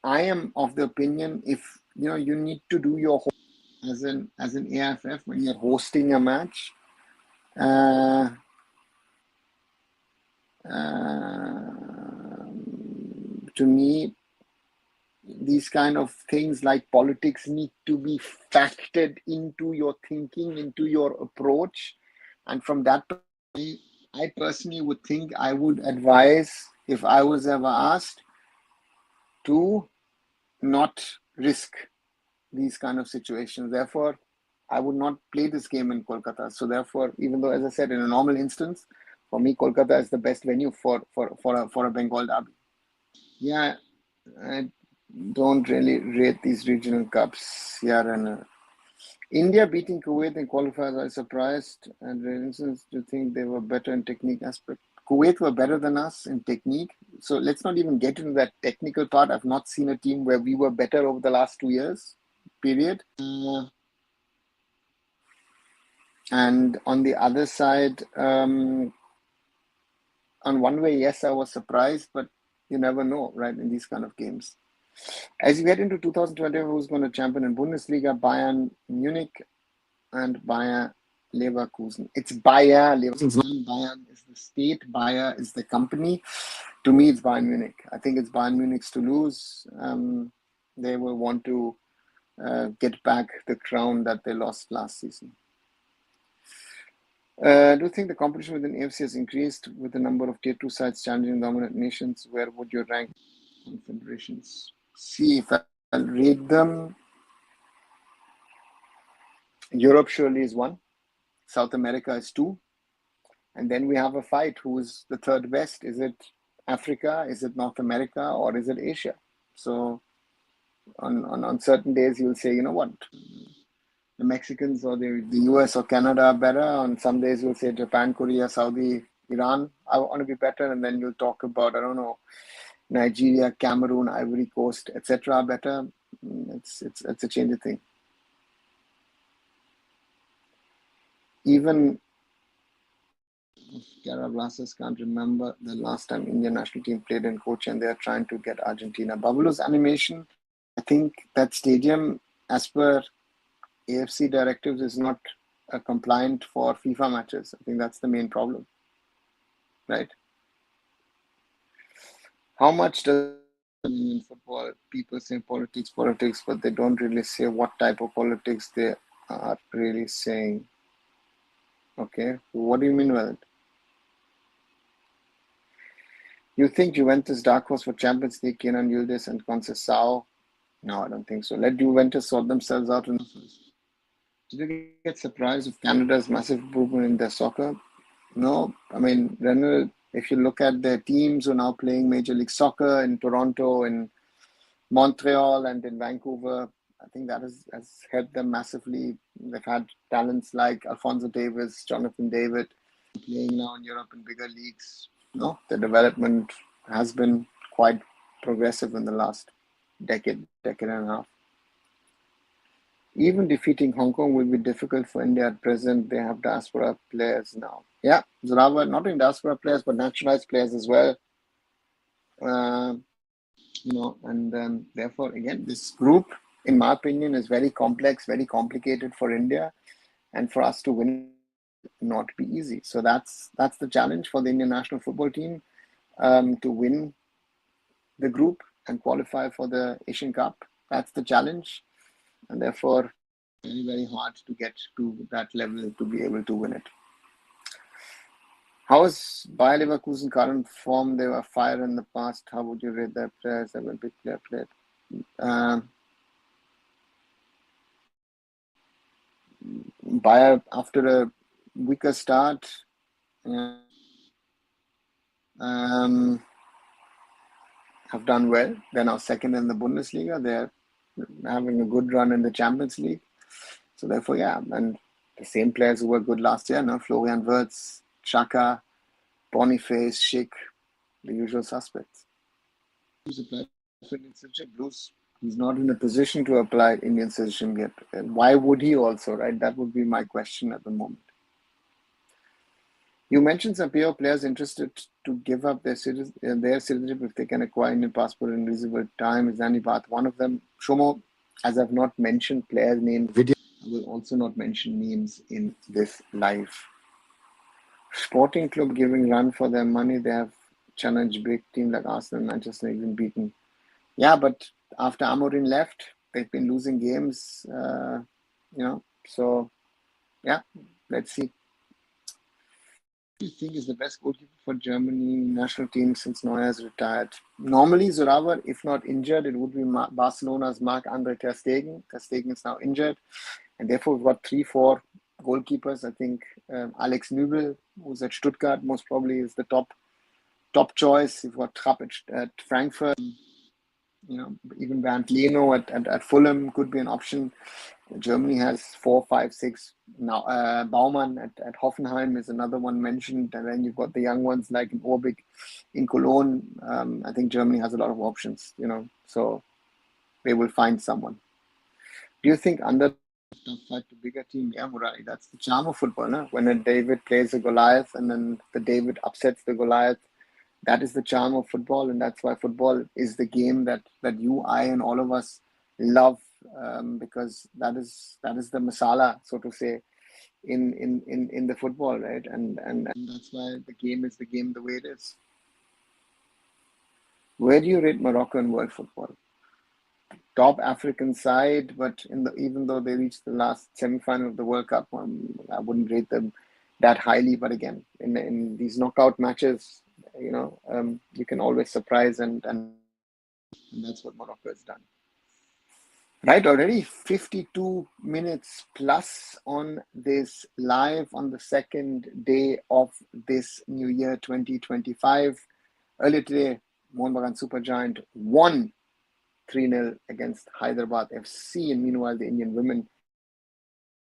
I am of the opinion, if you need to do your as an AIFF when you're hosting a match. Uh, to me, these kind of things like politics need to be factored into your thinking, into your approach. And from that, I personally would think I would advise, if I was ever asked, to not risk these kind of situations. Therefore, I would not play this game in Kolkata. So therefore, even though, as I said, in a normal instance, for me, Kolkata is the best venue for a Bengal derby. Yeah, I don't really rate these regional cups here. And India beating Kuwait in qualifiers, I was surprised. And for instance, to think they were better in technique aspect. Kuwait were better than us in technique. So let's not even get into that technical part. I've not seen a team where we were better over the last 2 years, period. And on the other side, on one way, yes, I was surprised, but you never know, right, in these kind of games. As you get into 2020, who's going to champion in Bundesliga? Bayern Munich and Bayer Leverkusen. It's Bayer Leverkusen. Bayern is the state, Bayer is the company. To me, it's Bayern Munich. I think it's Bayern Munich's to lose. They will want to get back the crown that they lost last season. Do you think the competition within AFC has increased with the number of tier 2 sides challenging dominant nations? Where would you rank confederations? See, if I'll rate them, Europe surely is 1, South America is 2, and then we have a fight. Who is the third best? Is it Africa? Is it North America? Or is it Asia? So on certain days, you'll say, you know what, the Mexicans or the US or Canada are better. On some days, you'll say Japan, Korea, Saudi, Iran, I want to be better. And then you'll talk about, I don't know, Nigeria, Cameroon, Ivory Coast, etc. better. It's a change of thing. Even Kerala Blasters can't remember the last time Indian national team played in Kochi, and they are trying to get Argentina. Babalu's animation, I think that stadium, as per AFC directives, is not compliant for FIFA matches. I think that's the main problem, right? How much does in football people say politics, but they don't really say what type of politics they are really saying? Okay, what do you mean by it? You think Juventus dark horse for Champions League, Kenan Yildiz and Conceição? No, I don't think so. Let Juventus sort themselves out. Did you get surprised with Canada's massive improvement in their soccer? No. I mean, if you look at their teams who are now playing Major League Soccer in Toronto, in Montreal, and in Vancouver, I think that has helped them massively. They've had talents like Alphonso Davies, Jonathan David, playing now in Europe in bigger leagues. No, the development has been quite progressive in the last decade and a half. Even defeating Hong Kong will be difficult for India at present. They have diaspora players now. Yeah, Zorawa, not only diaspora players, but naturalized players as well. And therefore, again, this group, in my opinion, is very complex, very complicated for India. And for us to win, not be easy. So that's the challenge for the Indian national football team, to win the group and qualify for the Asian Cup. That's the challenge. And therefore, very, very hard to get to that level to be able to win it. How is Bayer Leverkusen current form? They were fire in the past. How would you rate their players? They were a big player played. Bayer, after a weaker start, have done well. They're now second in the Bundesliga. They're having a good run in the Champions League. So therefore, yeah, and the same players who were good last year, no? Florian Wirtz, Xhaka, Boniface, Schick, the usual suspects. Who's the player for Blues? He's not in a position to apply Indian citizenship yet. Why would he also, right? That would be my question at the moment. You mentioned some PO players interested to give up their citizenship if they can acquire Indian passport in reasonable time. Is any path one of them? Shomo, as I've not mentioned players' names, video, I will also not mention names in this live. Sporting club giving run for their money. They have challenged big team like Arsenal, Manchester, even beaten. Yeah, but after Amorim left, they've been losing games. So yeah, let's see. Who do you think is the best goalkeeper for Germany national team since Neuer has retired? Normally, Zoravar, if not injured, it would be Barcelona's Marc-Andre Ter Stegen. Ter Stegen is now injured, and therefore we've got 3-4 goalkeepers. I think Alex Nübel, who's at Stuttgart, most probably is the top choice. You've got Trapp at Frankfurt. Even Bernd Leno at Fulham could be an option. Germany has 4, 5, 6 now. Baumann at Hoffenheim is another one mentioned, and then you've got the young ones like in Orbik, in Cologne. I think Germany has a lot of options, so they will find someone. Do you think under tough fight to bigger team? Yeah, Murari, that's the charm of football, no? When a David plays a Goliath and then the David upsets the Goliath. That is the charm of football, and that's why football is the game that you, I, and all of us love, because that is the masala, so to say, in the football, right? And that's why the game is the game the way it is. Where do you rate Morocco in world football? Top African side, but even though they reached the last semi-final of the World Cup, I wouldn't rate them that highly. But again, in these knockout matches, you can always surprise, and that's what Morocco has done. Right, already 52 minutes plus on this live on the second day of this new year 2025. Earlier today, Mohun Bagan Supergiant won 3-0 against Hyderabad FC, and meanwhile the Indian women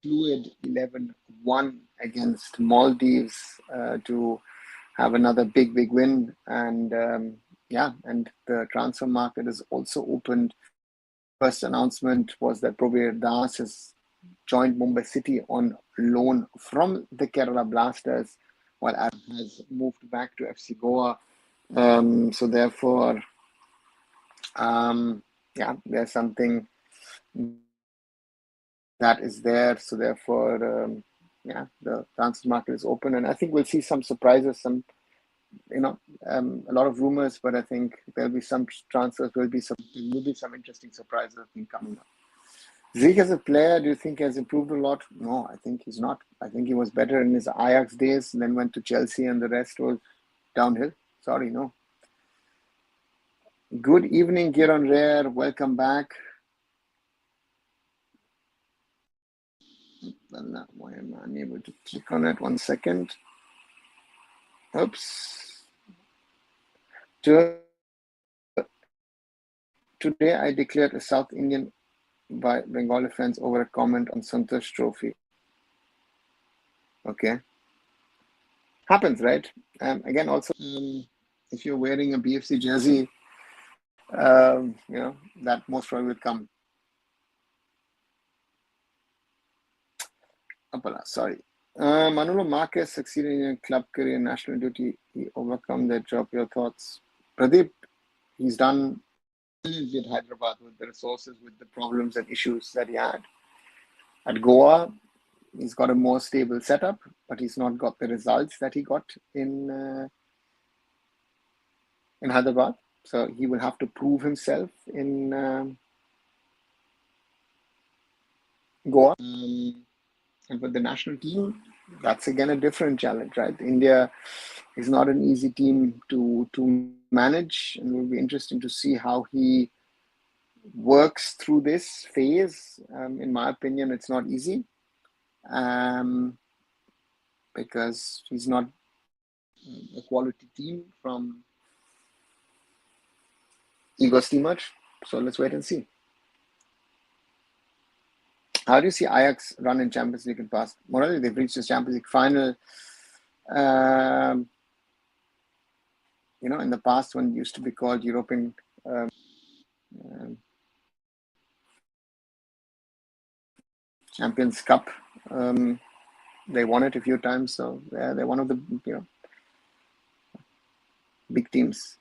fluid 11-1 against Maldives to have another big win. And and the transfer market is also opened. First announcement was that Probir Das has joined Mumbai City on loan from the Kerala Blasters, while AIFF has moved back to FC Goa. So therefore, there's something that is there. So therefore, the transfer market is open, and I think we'll see some surprises, a lot of rumors, but I think there'll be some transfers, there will be some interesting surprises coming up. Zeke as a player, do you think he has improved a lot? No, I think he's not. I think he was better in his Ajax days, and then went to Chelsea, and the rest was downhill. Sorry, no. Good evening, Giron Rare. Welcome back. Why am I unable to click on it? 1 second. Oops. Today, I declared a South Indian by Bengali fans over a comment on Santosh Trophy. Okay. Happens, right? Again, also, if you're wearing a BFC jersey, that most probably will come. Sorry. Manolo Marquez succeeded in a club career, national duty. He overcome that job. Your thoughts? Pradeep, he's done with Hyderabad with the resources, with the problems and issues that he had. At Goa, he's got a more stable setup, but he's not got the results that he got in Hyderabad. So he will have to prove himself in Goa. And with the national team, that's again a different challenge, right? India is not an easy team to manage, and it will be interesting to see how he works through this phase. In my opinion, it's not easy, because he's not a quality team from Igor Stimac. So let's wait and see. How do you see Ajax run in Champions League in the past? Morally, they've reached the Champions League final. In the past, when it used to be called European Champions Cup. They won it a few times, so they're one of the big teams.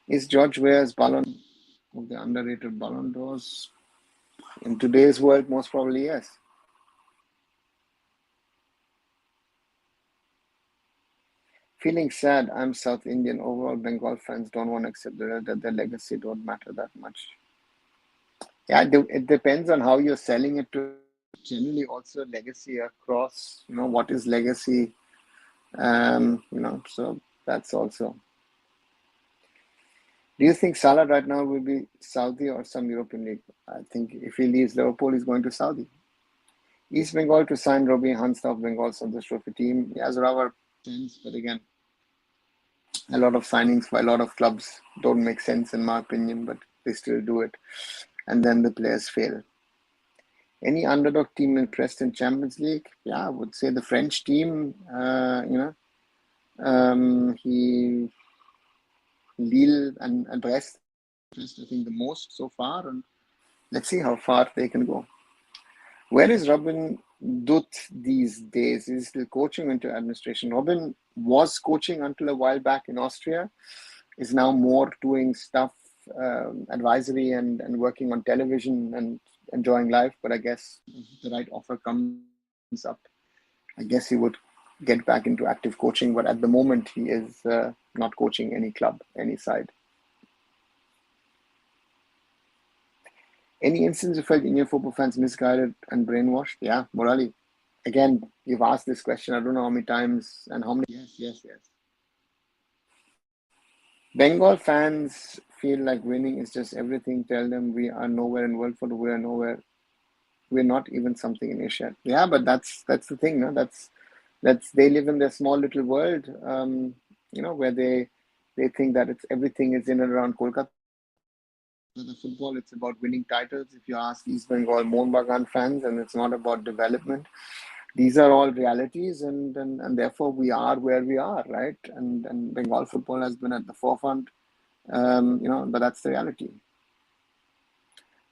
Is George Weah's Ballon of the underrated Ballon d'Ors? In today's world, most probably yes. Feeling sad. I'm South Indian. Overall, Bengal fans don't want to accept that their legacy don't matter that much. Yeah, it depends on how you're selling it to. Generally, also legacy across. What is legacy? So that's also. Do you think Salah right now will be Saudi or some European league? I think if he leaves Liverpool, he's going to Saudi. East Bengal to sign Robbie Hansel of Bengal Santosh Trophy team. He has rather sense, but again, a lot of signings for a lot of clubs don't make sense in my opinion, but they still do it. And then the players fail. Any underdog team impressed in Champions League? Yeah, I would say the French team, he Lille and Brest impressed, I think, the most so far. And let's see how far they can go. Where is Robin Dutt these days? Is he still coaching into administration? Robin was coaching until a while back in Austria, is now more doing stuff, advisory and working on television and enjoying life. But I guess if the right offer comes up, I guess he would get back into active coaching. But at the moment, he is not coaching any club, any side. Any instance you felt Indian football fans misguided and brainwashed? Yeah, Murali. Again, you've asked this question, I don't know how many times and how many. Yes. Bengal fans feel like winning is just everything. Tell them we are nowhere in world football. We are nowhere. We're not even something in Asia. Yeah, but that's the thing. No? That's they live in their small little world. Where they think that it's everything is in and around Kolkata. The football, it's about winning titles. If you ask East Bengal Mohun Bagan fans, and it's not about development. These are all realities, and therefore we are where we are, right? And Bengal football has been at the forefront, but that's the reality.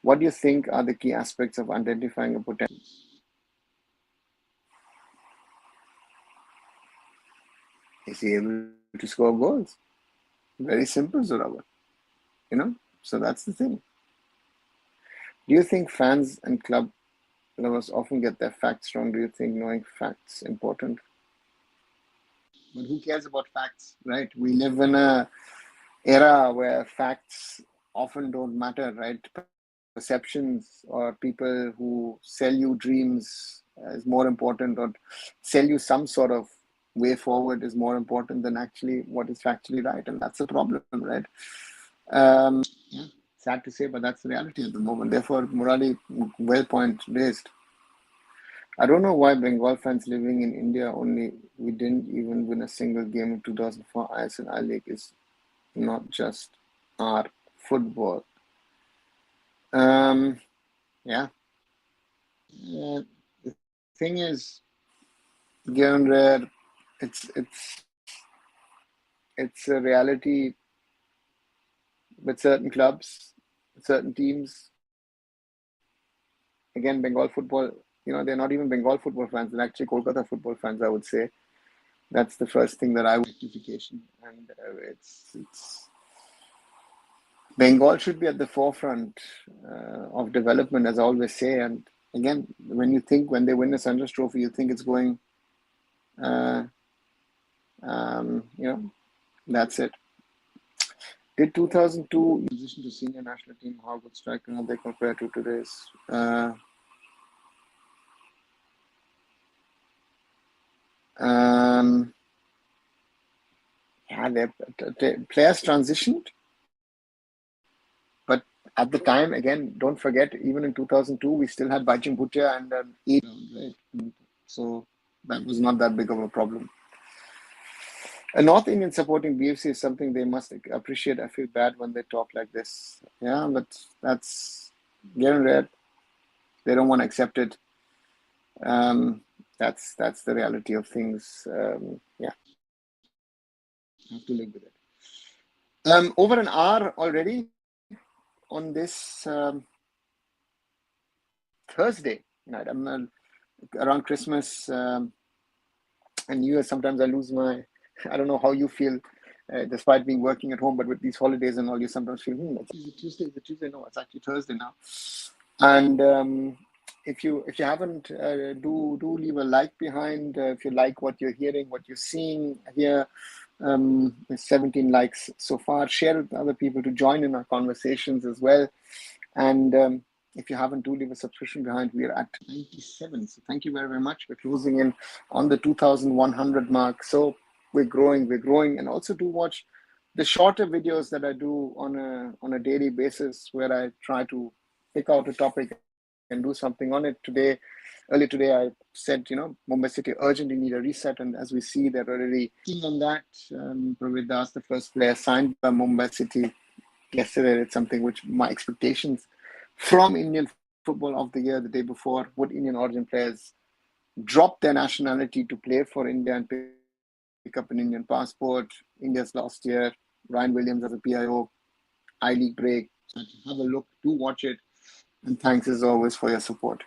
What do you think are the key aspects of identifying a potential? Is he able to score goals? Very simple, Zoravar. So that's the thing. Do you think fans and club lovers often get their facts wrong? Do you think knowing facts important? But who cares about facts, right? We live in a era where facts often don't matter, right? Perceptions or people who sell you dreams is more important, or sell you some sort of way forward is more important than actually what is factually right. And that's a problem, right? Yeah, sad to say, but that's the reality at the moment. Therefore, Murali, well point raised. I don't know why Bengal fans living in India only, we didn't even win a single game in 2004 ISL I-League is not just our football. Yeah. The thing is, given rare, it's a reality with certain clubs, certain teams. Again, Bengal football, they're not even Bengal football fans, they're actually Kolkata football fans, I would say. That's the first thing that I would rectification. And it's Bengal should be at the forefront of development, as I always say. And again, when they win the Santosh Trophy, you think it's going, that's it. Did 2002 transition to senior national team? How good striker are they compared to today's? Yeah, the players transitioned. But at the time, again, don't forget, even in 2002, we still had Bajing Bhutia and 8 round, right? So that was not that big of a problem. A North Indian supporting BFC is something they must appreciate. I feel bad when they talk like this. Yeah, but that's getting rare. They don't want to accept it. That's the reality of things. Yeah, have to live with it. Over an hour already on this Thursday night. I'm around Christmas and New Year. Sometimes I lose my. I don't know how you feel, despite being working at home, but with these holidays and all, you sometimes feel, is it Tuesday? Is it Tuesday? No, it's actually Thursday now. And if you haven't, do leave a like behind. If you like what you're hearing, what you're seeing here. 17 likes so far. Share it with other people to join in our conversations as well. And if you haven't, do leave a subscription behind. We are at 97. So thank you very, very much. We're closing in on the 2,100 mark. So we're growing. And also do watch the shorter videos that I do on a daily basis, where I try to pick out a topic and do something on it. Earlier today, I said, Mumbai City urgently need a reset. And as we see, they're already working on that. Praveer Das, the first player signed by Mumbai City yesterday. It's something which my expectations from Indian football of the year, the day before, would Indian origin players drop their nationality to play for India and pick up an Indian passport. India's last year, Ryan Williams as a PIO, I-League break. So have a look, do watch it. And thanks as always for your support.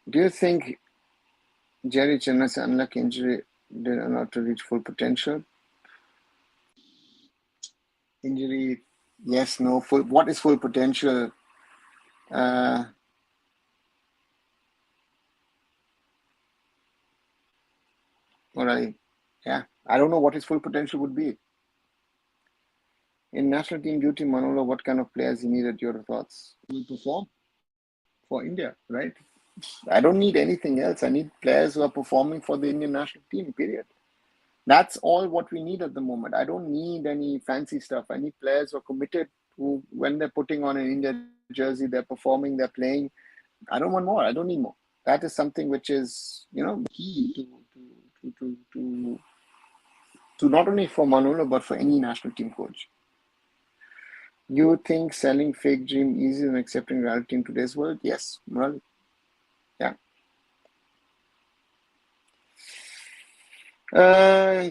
Do you think Jerry Chenna's unlucky injury did not to reach full potential? Injury, yes, no. What is full potential? All right. Yeah, I don't know what his full potential would be. In national team duty, Manolo, what kind of players he needed? Your thoughts? Will perform for India, right? I don't need anything else. I need players who are performing for the Indian national team, period. That's all what we need at the moment. I don't need any fancy stuff. I need players who are committed, who, when they're putting on an India jersey, they're performing, they're playing. I don't want more. I don't need more. That is something which is, key to not only for Manolo, but for any national team coach. You think selling fake dream easier than accepting reality in today's world? Yes. Well, yeah.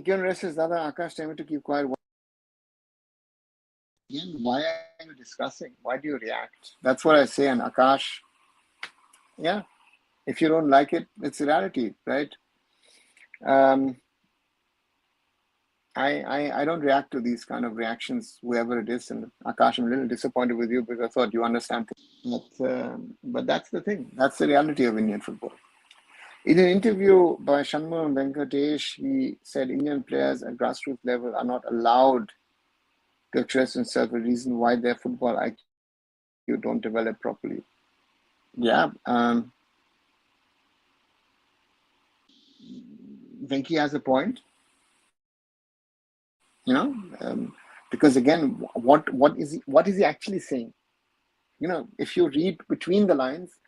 Given rest is Dada Akash, tell me to keep quiet. Again, why are you discussing? Why do you react? That's what I say. And Akash, yeah, if you don't like it, it's reality, right? I don't react to these kind of reactions, whoever it is. And Akash, I'm a little disappointed with you because I thought you understand things. But that's the thing. That's the reality of Indian football. In an interview by Shanmugam Venkatesh, he said Indian players at grassroots level are not allowed to express themselves, a reason why their football IQ don't develop properly. Yeah, Venki has a point. Because again, what is he actually saying? If you read between the lines,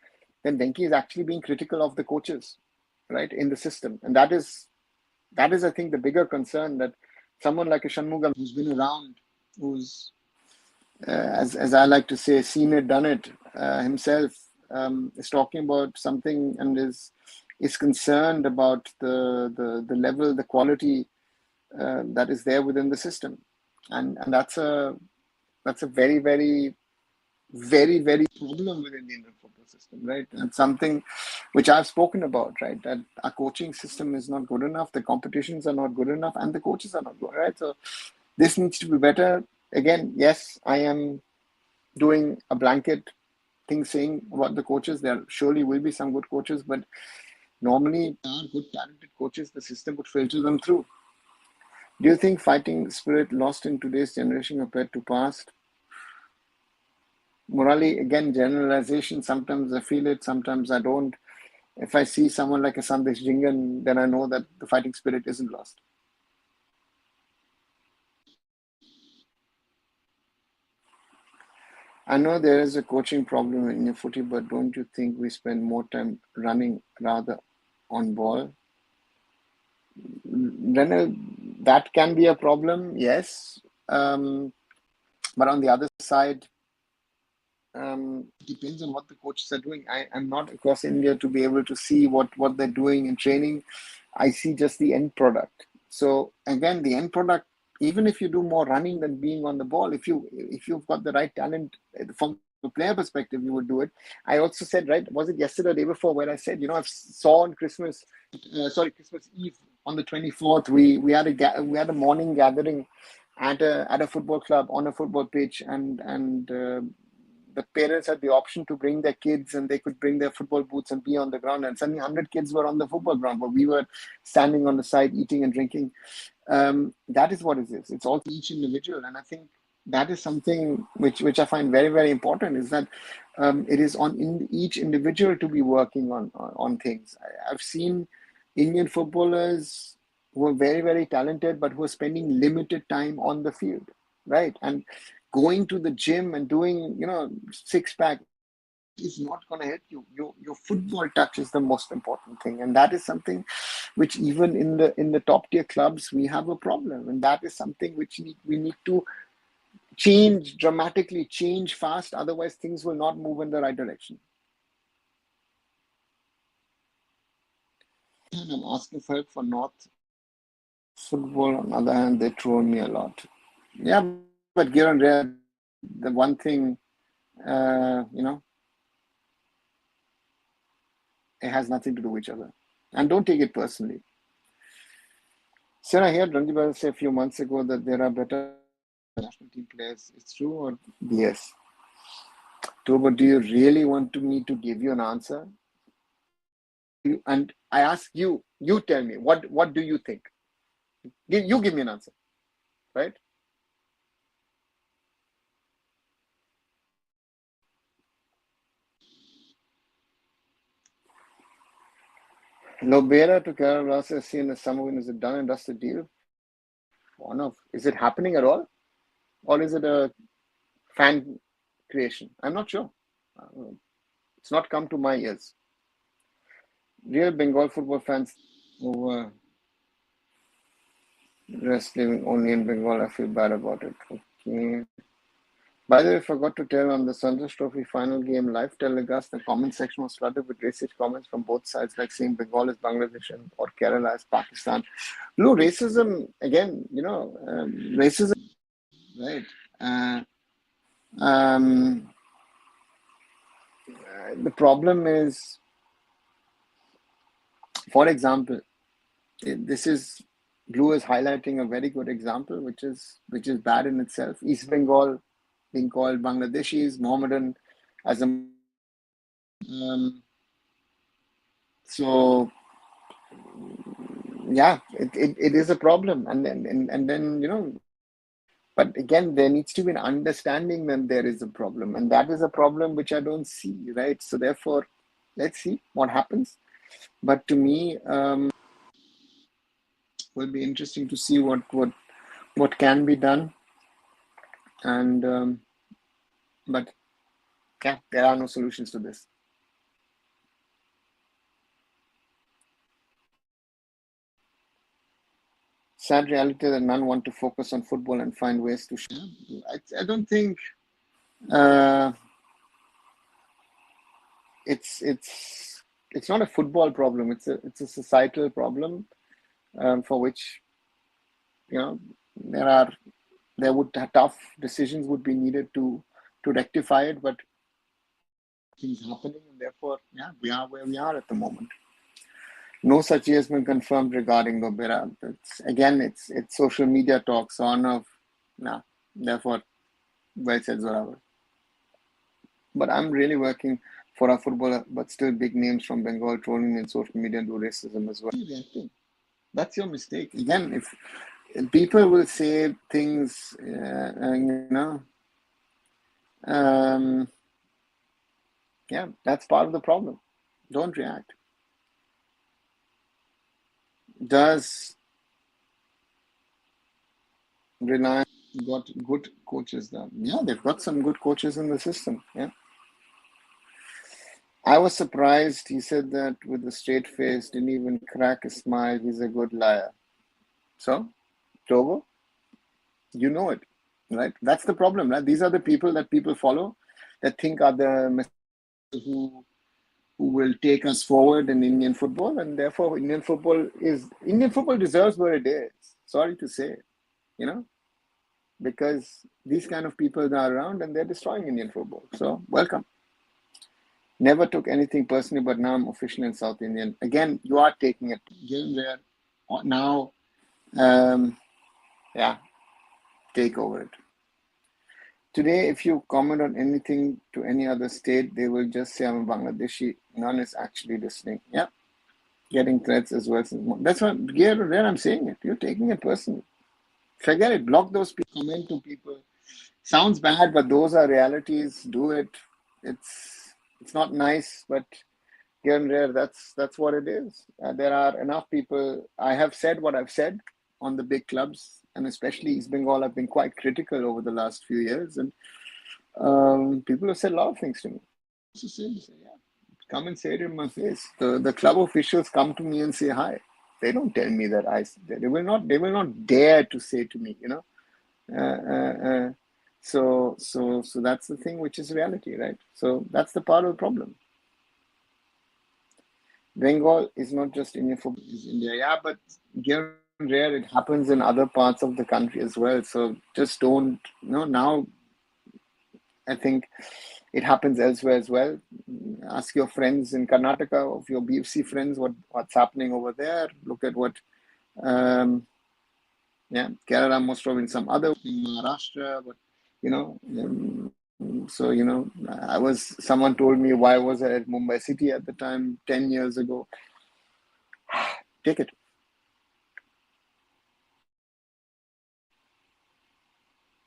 then Venki is actually being critical of the coaches, right, in the system, and that is, I think, the bigger concern, that someone like a Shanmugam, who's been around, who's as I like to say, seen it, done it himself, is talking about something and is concerned about the level, the quality that is there within the system, and that's a very, very, very, very problem within the Indian football system, right? And something which I've spoken about, right? That our coaching system is not good enough, the competitions are not good enough, and the coaches are not good, right? So this needs to be better. Again, yes, I am doing a blanket thing saying about the coaches. There surely will be some good coaches, but normally there are good, talented coaches. The system would filter them through. Do you think fighting spirit lost in today's generation compared to past? Morally, again, generalization. Sometimes I feel it, sometimes I don't. If I see someone like a Sandesh Jingan, then I know that the fighting spirit isn't lost. I know there is a coaching problem in your footy, but don't you think we spend more time running rather on ball? Renal, that can be a problem, yes. But on the other side, depends on what the coaches are doing. I'm not across India to be able to see what they're doing in training. I see just the end product. So again, the end product, even if you do more running than being on the ball, if you've got the right talent from the player perspective, you would do it. I also said, right, was it yesterday or the day before, where I said, I saw on Christmas Eve on the 24th, we had a morning gathering at a football club on a football pitch, and the parents had the option to bring their kids, and they could bring their football boots and be on the ground. And suddenly 100 kids were on the football ground, but we were standing on the side eating and drinking. That is what it is. It's all each individual. And I think that is something which I find very, very important, is that it is on each individual to be working on things. I've seen Indian footballers who are very, very talented, but who are spending limited time on the field, right? And going to the gym and doing, six pack is not going to help you. Your football touch is the most important thing, and that is something which even in the top tier clubs we have a problem, and that is something which we need to change dramatically, change fast. Otherwise, things will not move in the right direction. And I'm asking for help for North football. On the other hand, they troll me a lot. Yeah, but here and there, the one thing, it has nothing to do with each other. And don't take it personally. Sir, I heard Ranjit say a few months ago that there are better national team players. It's true or BS? Toba, do you really want me to give you an answer? And I ask you tell me, what do you think? You give me an answer, right? Lobera to Kerala Blasters SC in the summer win, is a done and dusted deal? One of, is it happening at all? Or is it a fan creation? I'm not sure. It's not come to my ears. Real Bengal football fans over rest living only in Bengal. I feel bad about it. Okay. By the way, I forgot to tell, on the Santosh Trophy final game live telecast, the comment section was flooded with racist comments from both sides, like saying Bengal is Bangladesh or Kerala is Pakistan. No, racism, again, racism, right? The problem is, for example, Blue is highlighting a very good example, which is bad in itself. East Bengal being called Bangladeshis, Mohammedan as a so yeah, it is a problem, and then but again, there needs to be an understanding that there is a problem, and that is a problem which I don't see, right? So therefore, let's see what happens. But to me, will be interesting to see what can be done, and but yeah, there are no solutions to this. Sad reality that none want to focus on football and find ways to share. I don't think it's not a football problem. It's a societal problem, for which tough decisions would be needed to rectify it, but things happening, and therefore, yeah, we are where we are at the moment. No such has been confirmed regarding Lobera. It's social media talks on therefore, well said, Zoravar. But I'm really working for our footballer, but still big names from Bengal trolling in social media and do racism as well. That's your mistake. Again, if people will say things, yeah, that's part of the problem. Don't react. Does Reliance got good coaches there? Yeah, they've got some good coaches in the system. Yeah. I was surprised. He said that with a straight face, didn't even crack a smile. He's a good liar. So, Togo, you know it, right? That's the problem, right? These are the people that people follow. that think are the who will take us forward in Indian football, and therefore Indian football deserves what it is. Sorry to say, you know, because these kind of people are around and they're destroying Indian football. So welcome. Never took anything personally, but now I'm official in South Indian. Again, you are taking it. Given there now, yeah, take over it. Today, if you comment on anything to any other state, they will just say I'm a Bangladeshi. None is actually listening. Yeah, getting threats as well. That's what here I'm saying it. You're taking it personally. Forget it. Block those people. Comment to people. Sounds bad, but those are realities. Do it. It's not nice, but here and there, that's what it is. There are enough people. I have said what I've said on the big clubs, and especially East Bengal. I've been quite critical over the last few years, and people have said a lot of things to me. So say, yeah, come and say it in my face. The club officials come to me and say hi. They don't tell me that they will not dare to say to me, you know. So that's the thing, which is reality, right? So that's the part of the problem. Bengal is not just India for India, yeah, but here and there it happens in other parts of the country as well. So just don't, you know, now I think it happens elsewhere as well. Ask your friends in Karnataka, of your BFC friends, what's happening over there. Look at what, Kerala must have in some other, in Maharashtra, but you know. So, you know, someone told me why was I at Mumbai City at the time, 10 years ago. Take it.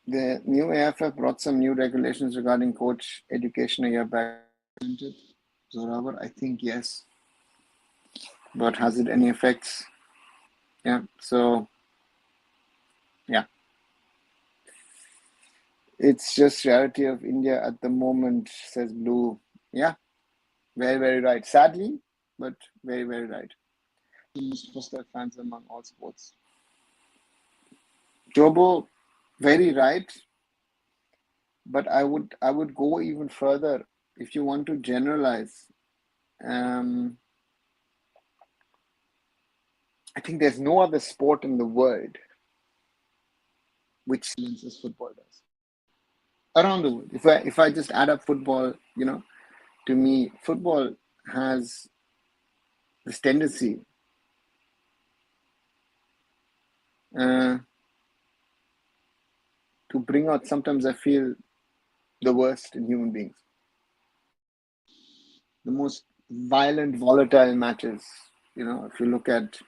The new AIFF brought some new regulations regarding coach education a year back. Zoravar, I think yes. But has it any effects? Yeah, so, yeah. It's just reality of India at the moment, says Blue. Yeah, very, very right. Sadly, but very, very right. Most hostile fans among all sports. Jobo, very right. But I would go even further. If you want to generalize, I think there's no other sport in the world which silences football does. Around the world. If I just add up football, you know, to me, football has this tendency to bring out, sometimes I feel, the worst in human beings. The most violent, volatile matches. You know, if you look at,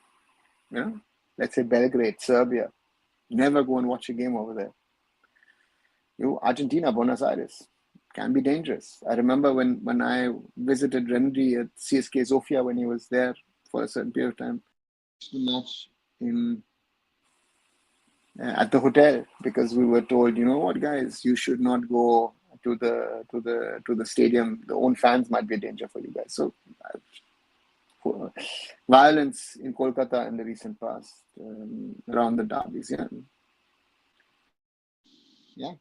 you know, let's say Belgrade, Serbia, never go and watch a game over there. Argentina, Buenos Aires, can be dangerous. I remember when I visited Rendy at CSK Sofia when he was there for a certain period of time. The match at the hotel, because we were told, you know what, guys, you should not go to the stadium. The own fans might be a danger for you guys. So violence in Kolkata in the recent past, around the derbies. Yeah.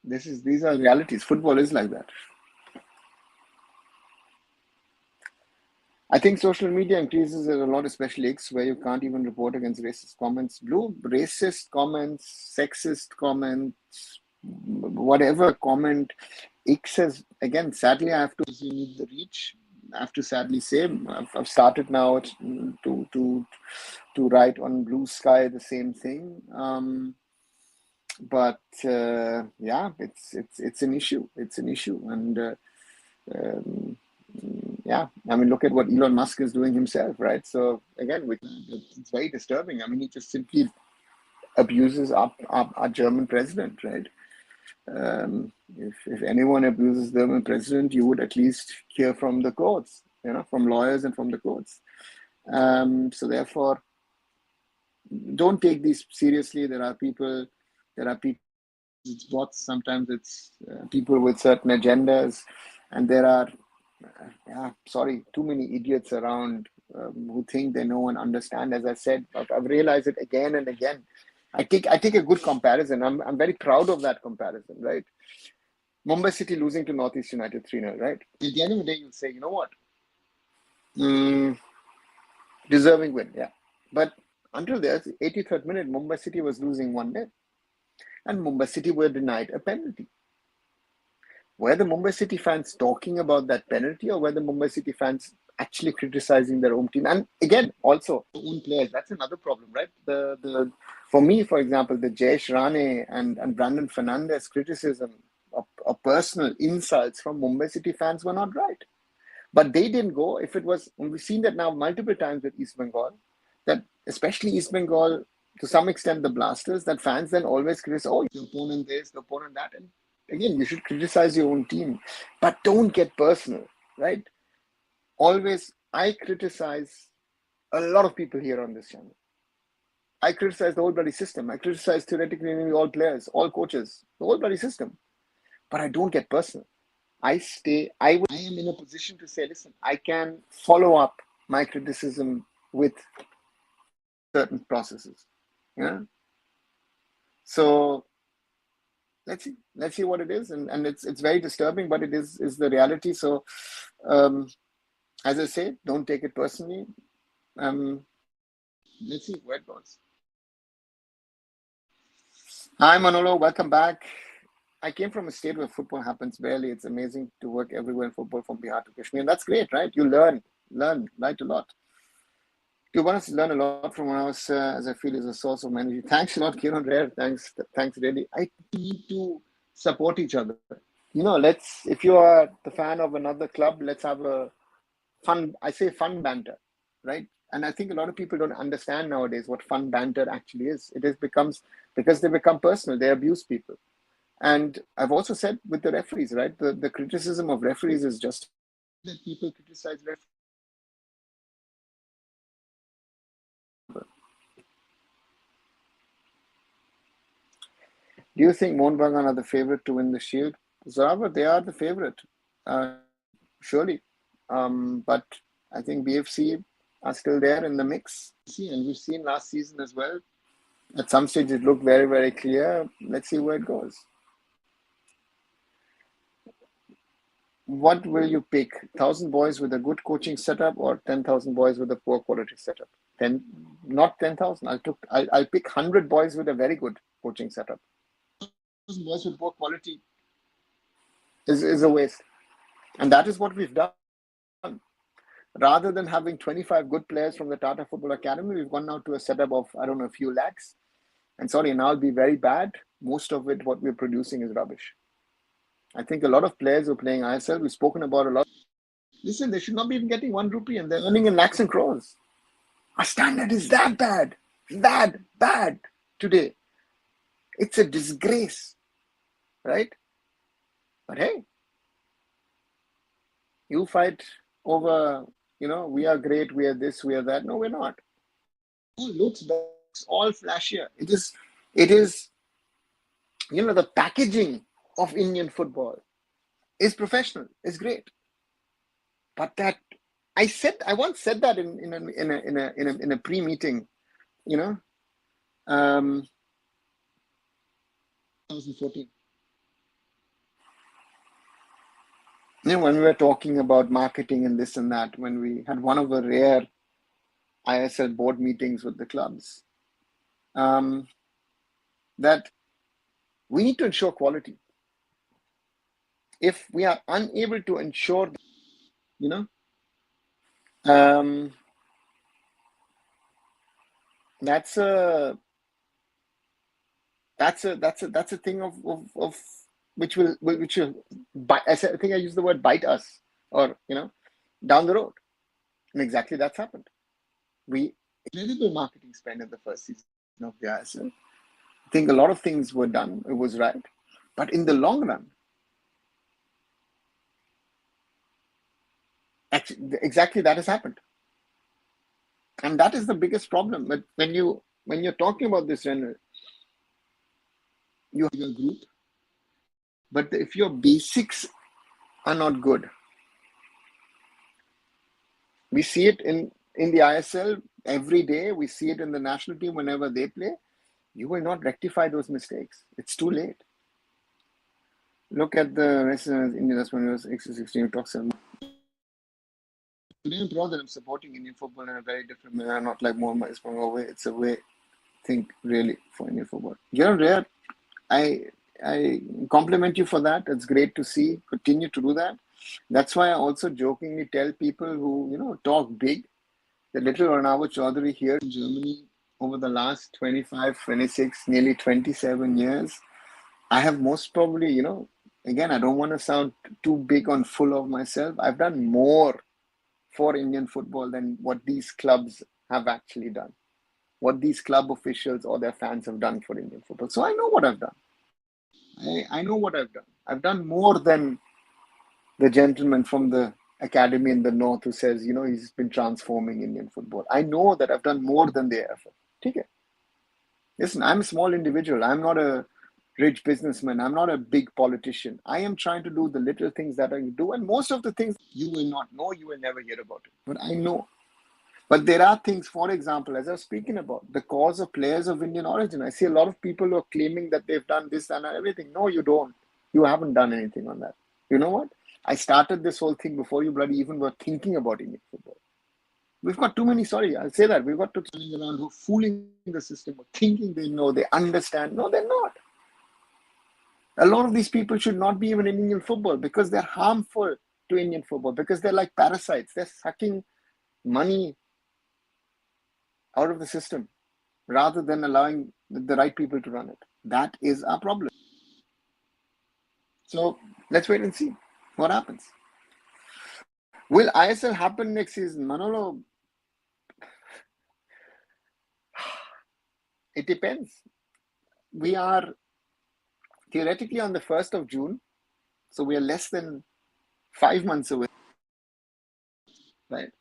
These are realities. Football is like that. I think social media increases it a lot, especially X, where you can't even report against racist comments. Blue, racist comments, sexist comments, whatever comment. X says, again, sadly, I have to, you need the reach. I have to sadly say, I've started now to write on Blue Sky the same thing. But yeah, it's an issue. It's an issue, and yeah, I mean, look at what Elon Musk is doing himself, right? So again, it's very disturbing. I mean, he just simply abuses our German president, right? If anyone abuses the German president, you would at least hear from the courts, you know, from lawyers and from the courts. So therefore, don't take these seriously. There are people. It's bots. Sometimes it's people with certain agendas, and there are, too many idiots around who think they know and understand. As I said, I've realized it again and again. I take a good comparison. I'm very proud of that comparison, right? Mumbai City losing to Northeast United 3-0, right? At the end of the day, you'll say, you know what? Deserving win, yeah. But until the 83rd minute, Mumbai City was losing 1-0. And Mumbai City were denied a penalty. Were the Mumbai City fans talking about that penalty, or were the Mumbai City fans actually criticizing their own team? And again, also, own players, that's another problem, right? For me, for example, the Jayesh Rane and Brandon Fernandes criticism of personal insults from Mumbai City fans were not right. But they didn't go. If it was, we've seen that now multiple times with East Bengal, that especially East Bengal, to some extent the Blasters, that fans then always criticize, oh, the opponent this, the opponent that. And again, you should criticize your own team, but don't get personal, right? Always, I criticize a lot of people here on this channel. I criticize the whole bloody system. I criticize theoretically all players, all coaches, the whole bloody system. But I don't get personal. I am in a position to say, listen, I can follow up my criticism with certain processes. Yeah. So let's see what it is. And it's very disturbing, but it is the reality. So as I say, don't take it personally. Let's see where it goes. Hi Manolo, welcome back. I came from a state where football happens barely. It's amazing to work everywhere in football from Bihar to Kashmir. And that's great, right? You learn right a lot. You want us to learn a lot from one of us, as I feel is a source of energy. Thanks a lot, Kieran Rare. Thanks really. I need to support each other. You know, if you are the fan of another club, let's have a fun banter, right? And I think a lot of people don't understand nowadays what fun banter actually is. Because they become personal, they abuse people. And I've also said with the referees, right? The criticism of referees is just that people criticize referees. Do you think Mohun Bagan are the favorite to win the Shield? Zoravar, they are the favorite, surely. But I think BFC are still there in the mix. And we've seen last season as well. At some stage, it looked very, very clear. Let's see where it goes. What will you pick? 1,000 boys with a good coaching setup or 10,000 boys with a poor quality setup? Not 10,000. I'll pick 100 boys with a very good coaching setup. 1,000 boys with poor quality is a waste. And that is what we've done. Rather than having 25 good players from the Tata Football Academy, we've gone now to a setup of, I don't know, a few lakhs. And sorry, and I'll be very bad. Most of it, what we're producing is rubbish. I think a lot of players who are playing ISL, we've spoken about a lot. Listen, they should not be even getting 1 rupee and they're earning in lakhs and crores. Our standard is that bad today. It's a disgrace, right? But hey, you fight over, we are great, we are this, we are that. No, we're not. It all looks better, it's all flashier. It is, the packaging of Indian football is professional, is great. But that I once said that in a pre-meeting, 2014. When we were talking about marketing and this and that, when we had one of the rare ISL board meetings with the clubs, that we need to ensure quality. If we are unable to ensure, that's a thing of which will bite. I think I used the word bite us, or down the road, and exactly that's happened. We incredible marketing spend in the first season of the ISL. I think a lot of things were done. It was right, but in the long run, actually, exactly that has happened, and that is the biggest problem. But when you're talking about this, you have a group, but if your basics are not good, we see it in the ISL every day. We see it in the national team whenever they play. You will not rectify those mistakes. It's too late. Look at the rest of Indian, that's when it was X16 talks about. Today I'm proud that I'm supporting Indian football in a very different manner, not like Mohun is from away. It's a way think really for Indian football. You're rare. I compliment you for that. It's great to see. Continue to do that. That's why I also jokingly tell people who, talk big. The little Arnav Chaudhary here in Germany over the last 25, 26, nearly 27 years, I have most probably, again, I don't want to sound too big on full of myself. I've done more for Indian football than what these clubs have actually done, what these club officials or their fans have done for Indian football. So I know what I've done. I know what I've done. I've done more than the gentleman from the academy in the north who says, he's been transforming Indian football. I know that I've done more than the AIFF. Okay. Listen, I'm a small individual. I'm not a rich businessman. I'm not a big politician. I am trying to do the little things that I do. And most of the things you will not know, you will never hear about it. But I know. But there are things, for example, as I was speaking about, the cause of players of Indian origin. I see a lot of people who are claiming that they've done this and everything. No, you don't. You haven't done anything on that. You know what? I started this whole thing before you bloody even were thinking about Indian football. We've got too many, sorry, I'll say that. We've got too many around who are fooling the system, or thinking they know, they understand. No, they're not. A lot of these people should not be even in Indian football because they're harmful to Indian football, because they're like parasites. They're sucking money out of the system rather than allowing the right people to run it. That is our problem. So let's wait and see what happens. Will ISL happen next season? Manolo, it depends. We are theoretically on the 1st of June, so we are less than 5 months away, right?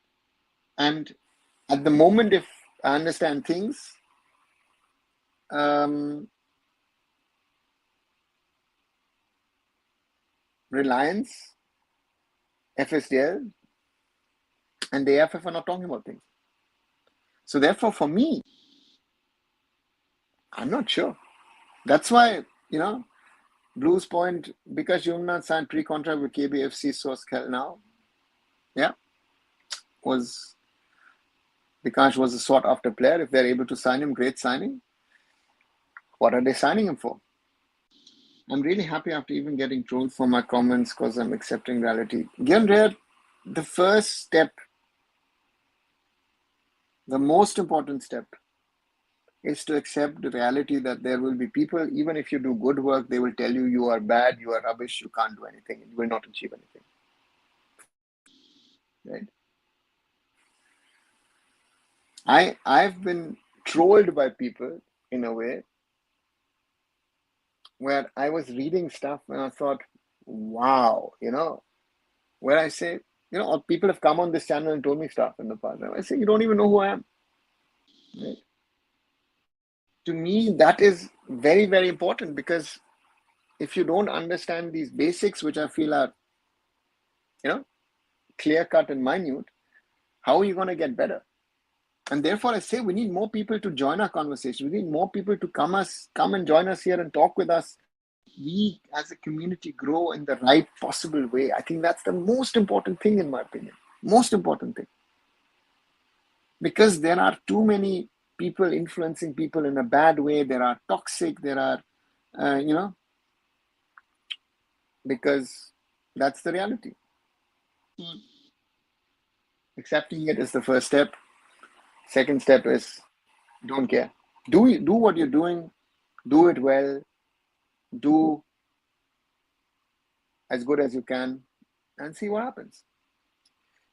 And at the moment, if I understand things, Reliance, FSDL, and the AIFF are not talking about things. So therefore, for me, I'm not sure. That's why, Blues Point, because Yumna signed pre-contract with KBFC Source now, Bikash was a sought-after player. If they're able to sign him, great signing. What are they signing him for? I'm really happy after even getting trolled for my comments because I'm accepting reality. Again, the first step, the most important step, is to accept the reality that there will be people, even if you do good work, they will tell you you are bad, you are rubbish, you can't do anything, you will not achieve anything. Right? I've been trolled by people in a way where I was reading stuff and I thought, wow, where I say, people have come on this channel and told me stuff in the past. And I say, you don't even know who I am. Right? To me, that is very, very important, because if you don't understand these basics, which I feel are, clear cut and minute, how are you going to get better? And therefore, I say we need more people to join our conversation. We need more people to come and join us here and talk with us. We, as a community, grow in the right possible way. I think that's the most important thing, in my opinion. Most important thing. Because there are too many people influencing people in a bad way. There are toxic, there are, because that's the reality. Accepting it is the first step. Second step is don't care. Do what you're doing. Do it well. Do as good as you can and see what happens.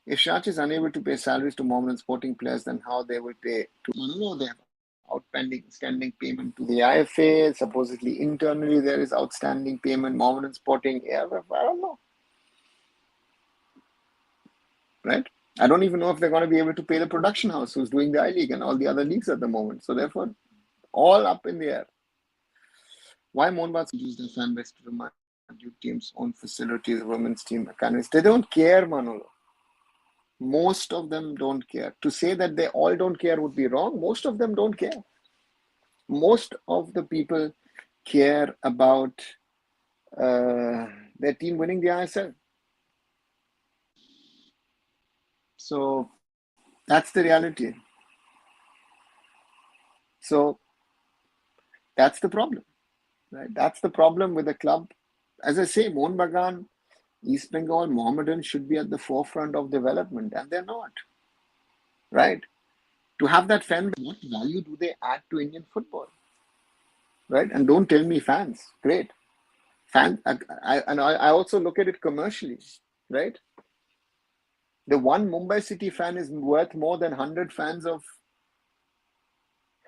If Shach is unable to pay salaries to Mohammedan sporting players, then how they will pay to Manolo? They have outstanding payment to the IFA. Supposedly internally there is outstanding payment. Mohammedan sporting, I don't know. Right? I don't even know if they're going to be able to pay the production house who's doing the I-League and all the other leagues at the moment. So therefore, all up in the air. Why Mohun Bagan use their fan base to remind youth teams' own facilities, women's team academies? They don't care, Manolo. Most of them don't care. To say that they all don't care would be wrong. Most of them don't care. Most of the people care about their team winning the ISL. So that's the reality. So that's the problem, right? That's the problem with the club. As I say, Mohun Bagan, East Bengal, Mohammedan should be at the forefront of development, and they're not, right? To have that fan, what value do they add to Indian football, right? And don't tell me fans, great. Fan, I also look at it commercially, right? The one Mumbai City fan is worth more than 100 fans of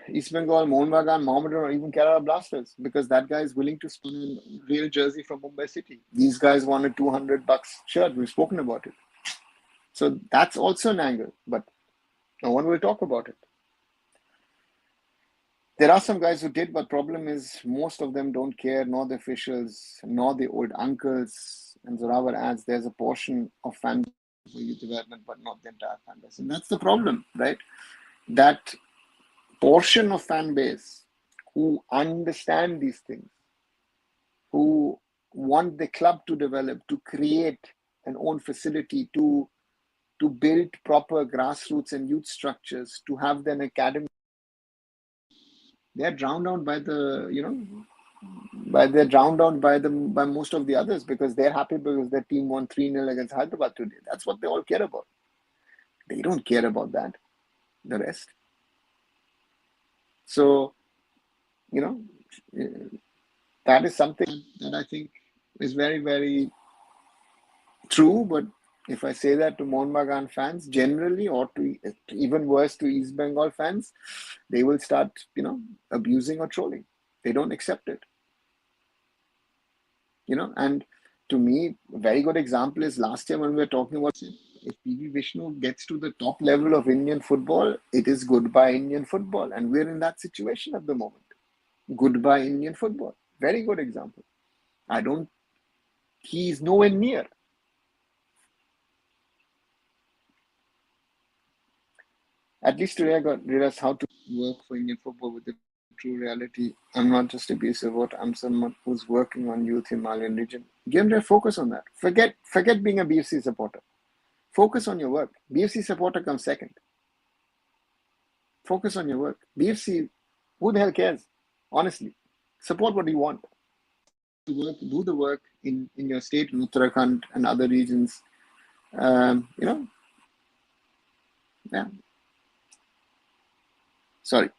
East Bengal, Mohun Bagan, Mohammedan, or even Kerala Blasters, because that guy is willing to spend a real jersey from Mumbai City. These guys wanted $200 shirt. We've spoken about it. So that's also an angle, but no one will talk about it. There are some guys who did, but problem is most of them don't care, nor the officials, nor the old uncles. And Zorawar adds, there's a portion of fan for youth development, but not the entire fan base. And that's the problem, right? That portion of fan base who understand these things, who want the club to develop, to create an own facility, to build proper grassroots and youth structures, to have an academy. They're drowned out by the, they're drowned out by most of the others, because they're happy because their team won 3-0 against Hyderabad today. That's what they all care about. They don't care about that, the rest. So, that is something that I think is very, very true. But if I say that to Mohun Bagan fans generally, or to even worse to East Bengal fans, they will start, abusing or trolling. They don't accept it. And to me, a very good example is last year when we were talking about, if PV Vishnu gets to the top level of Indian football, it is goodbye Indian football. And we're in that situation at the moment. Goodbye Indian football. Very good example. He's nowhere near. At least today I got realized how to work for Indian football with the true reality. I'm not just a BFC supporter. I'm someone who's working on youth Himalayan region. Give them focus on that. Forget being a BFC supporter. Focus on your work. BFC supporter comes second. Focus on your work. BFC, who the hell cares? Honestly, support what you want. Do the work in your state, in Uttarakhand and other regions. Yeah. Sorry.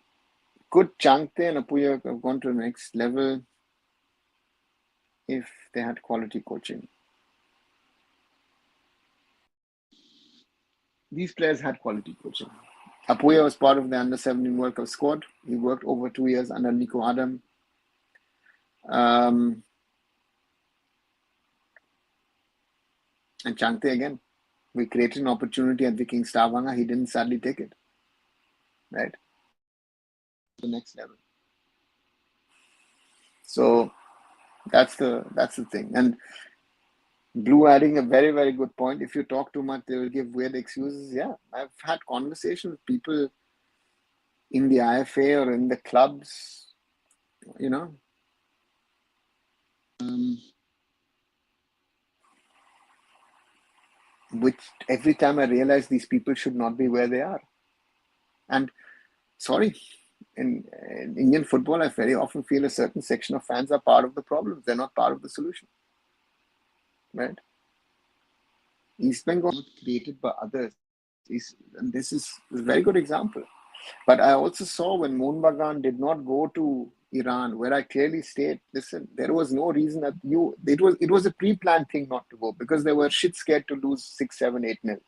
Could Changte and Apuya have gone to the next level if they had quality coaching? These players had quality coaching. Apuya was part of the Under-17 World Cup squad. He worked over 2 years under Nico Adam. And Changte again. We created an opportunity at the King Stavanger. He didn't sadly take it. Right? The next level. So that's the thing. And Blue adding a very, very good point. If you talk too much, they will give weird excuses. Yeah, I've had conversations with people in the IFA or in the clubs, which every time I realize these people should not be where they are. And sorry, in Indian football, I very often feel a certain section of fans are part of the problem. They're not part of the solution. Right? East Bengal was created by others. And this is a very good example. But I also saw when Mohun Bagan did not go to Iran, where I clearly state, listen, there was no reason that it was a pre-planned thing not to go, because they were shit scared to lose 6, 7, 8-0.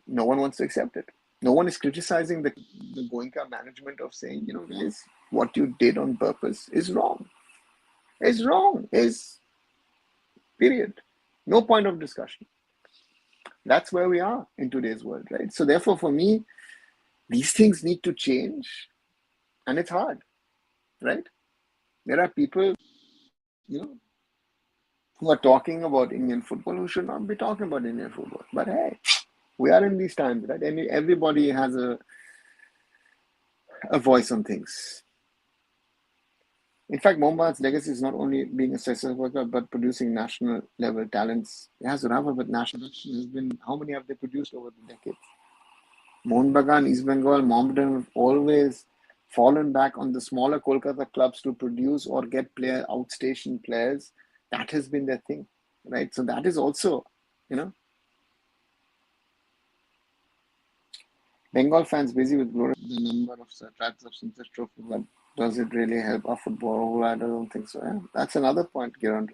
No one wants to accept it. No one is criticizing the Goenka management of saying, guys, what you did on purpose is wrong. It's wrong. Period. No point of discussion. That's where we are in today's world, right? So therefore, for me, these things need to change, and it's hard, right? There are people, who are talking about Indian football who should not be talking about Indian football. But hey, we are in these times, right? And everybody has a voice on things. In fact, Mohun Bagan's legacy is not only being a successful club, but producing national level talents. It has Rava, but national production has been, how many have they produced over the decades? Mohun Bagan, East Bengal, Mohammedan have always fallen back on the smaller Kolkata clubs to produce or get outstation players. That has been their thing, right? So that is also, you know, Bengal fans busy with glorifying the number of tracks of Sunset Trophy, but does it really help our football? I don't think so. Yeah? That's another point, Kiran.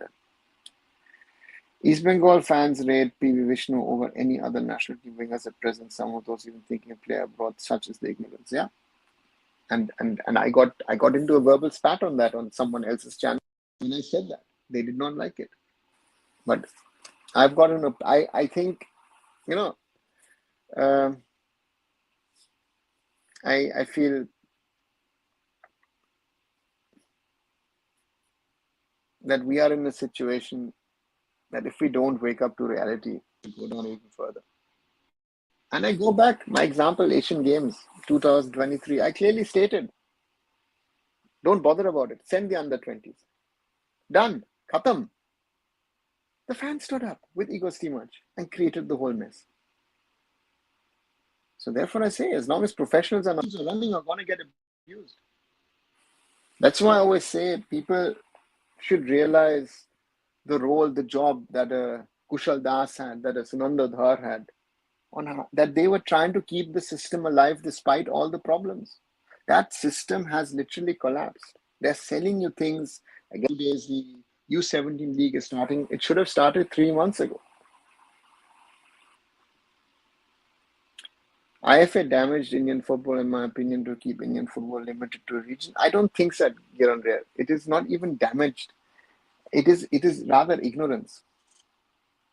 East Bengal fans rate PV Vishnu over any other national team wingers at present. Some of those even thinking a player abroad, such as the ignorance. Yeah, and I got into a verbal spat on that on someone else's channel when I said that. They did not like it, but I've gotten a. I think, you know, um, I feel that we are in a situation that if we don't wake up to reality, we go down even further. And I go back, my example, Asian Games 2023. I clearly stated, don't bother about it. Send the under 20s. Done. Khatam. The fans stood up with egos too much and created the whole mess. So therefore I say, as long as professionals are not running, are going to get abused. That's why I always say people should realize the role, the job that a Kushal Das had, that a Sunanda Dhar had, that they were trying to keep the system alive despite all the problems. That system has literally collapsed. They're selling you things. Again, 2 days the U17 league is starting. It should have started 3 months ago. IFA damaged Indian football, in my opinion, to keep Indian football limited to a region. I don't think so, Giran Rare. It is not even damaged. It is rather ignorance,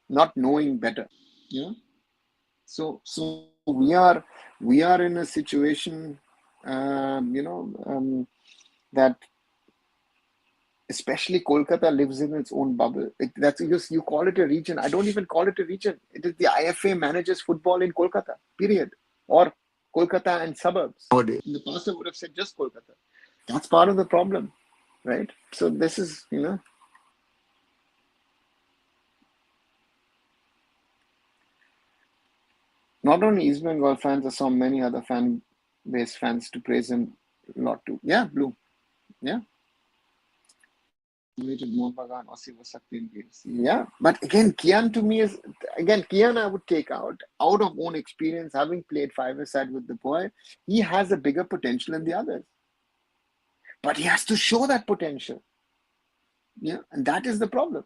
not knowing better. Yeah. So we are in a situation, that especially Kolkata lives in its own bubble. That's because you call it a region. I don't even call it a region. It is the IFA manages football in Kolkata, period. Or Kolkata and suburbs. In the past, I would have said just Kolkata. That's part of the problem, right? So this is, not only East Bengal fans, I saw many other fan base fans to praise him a lot too. Yeah, Blue. Yeah. Mohun Bagan, Aussie was in games. Yeah, but again, Kian to me is Kian I would take out of own experience, having played five-a-side with the boy, he has a bigger potential than the others. But he has to show that potential. Yeah, and that is the problem.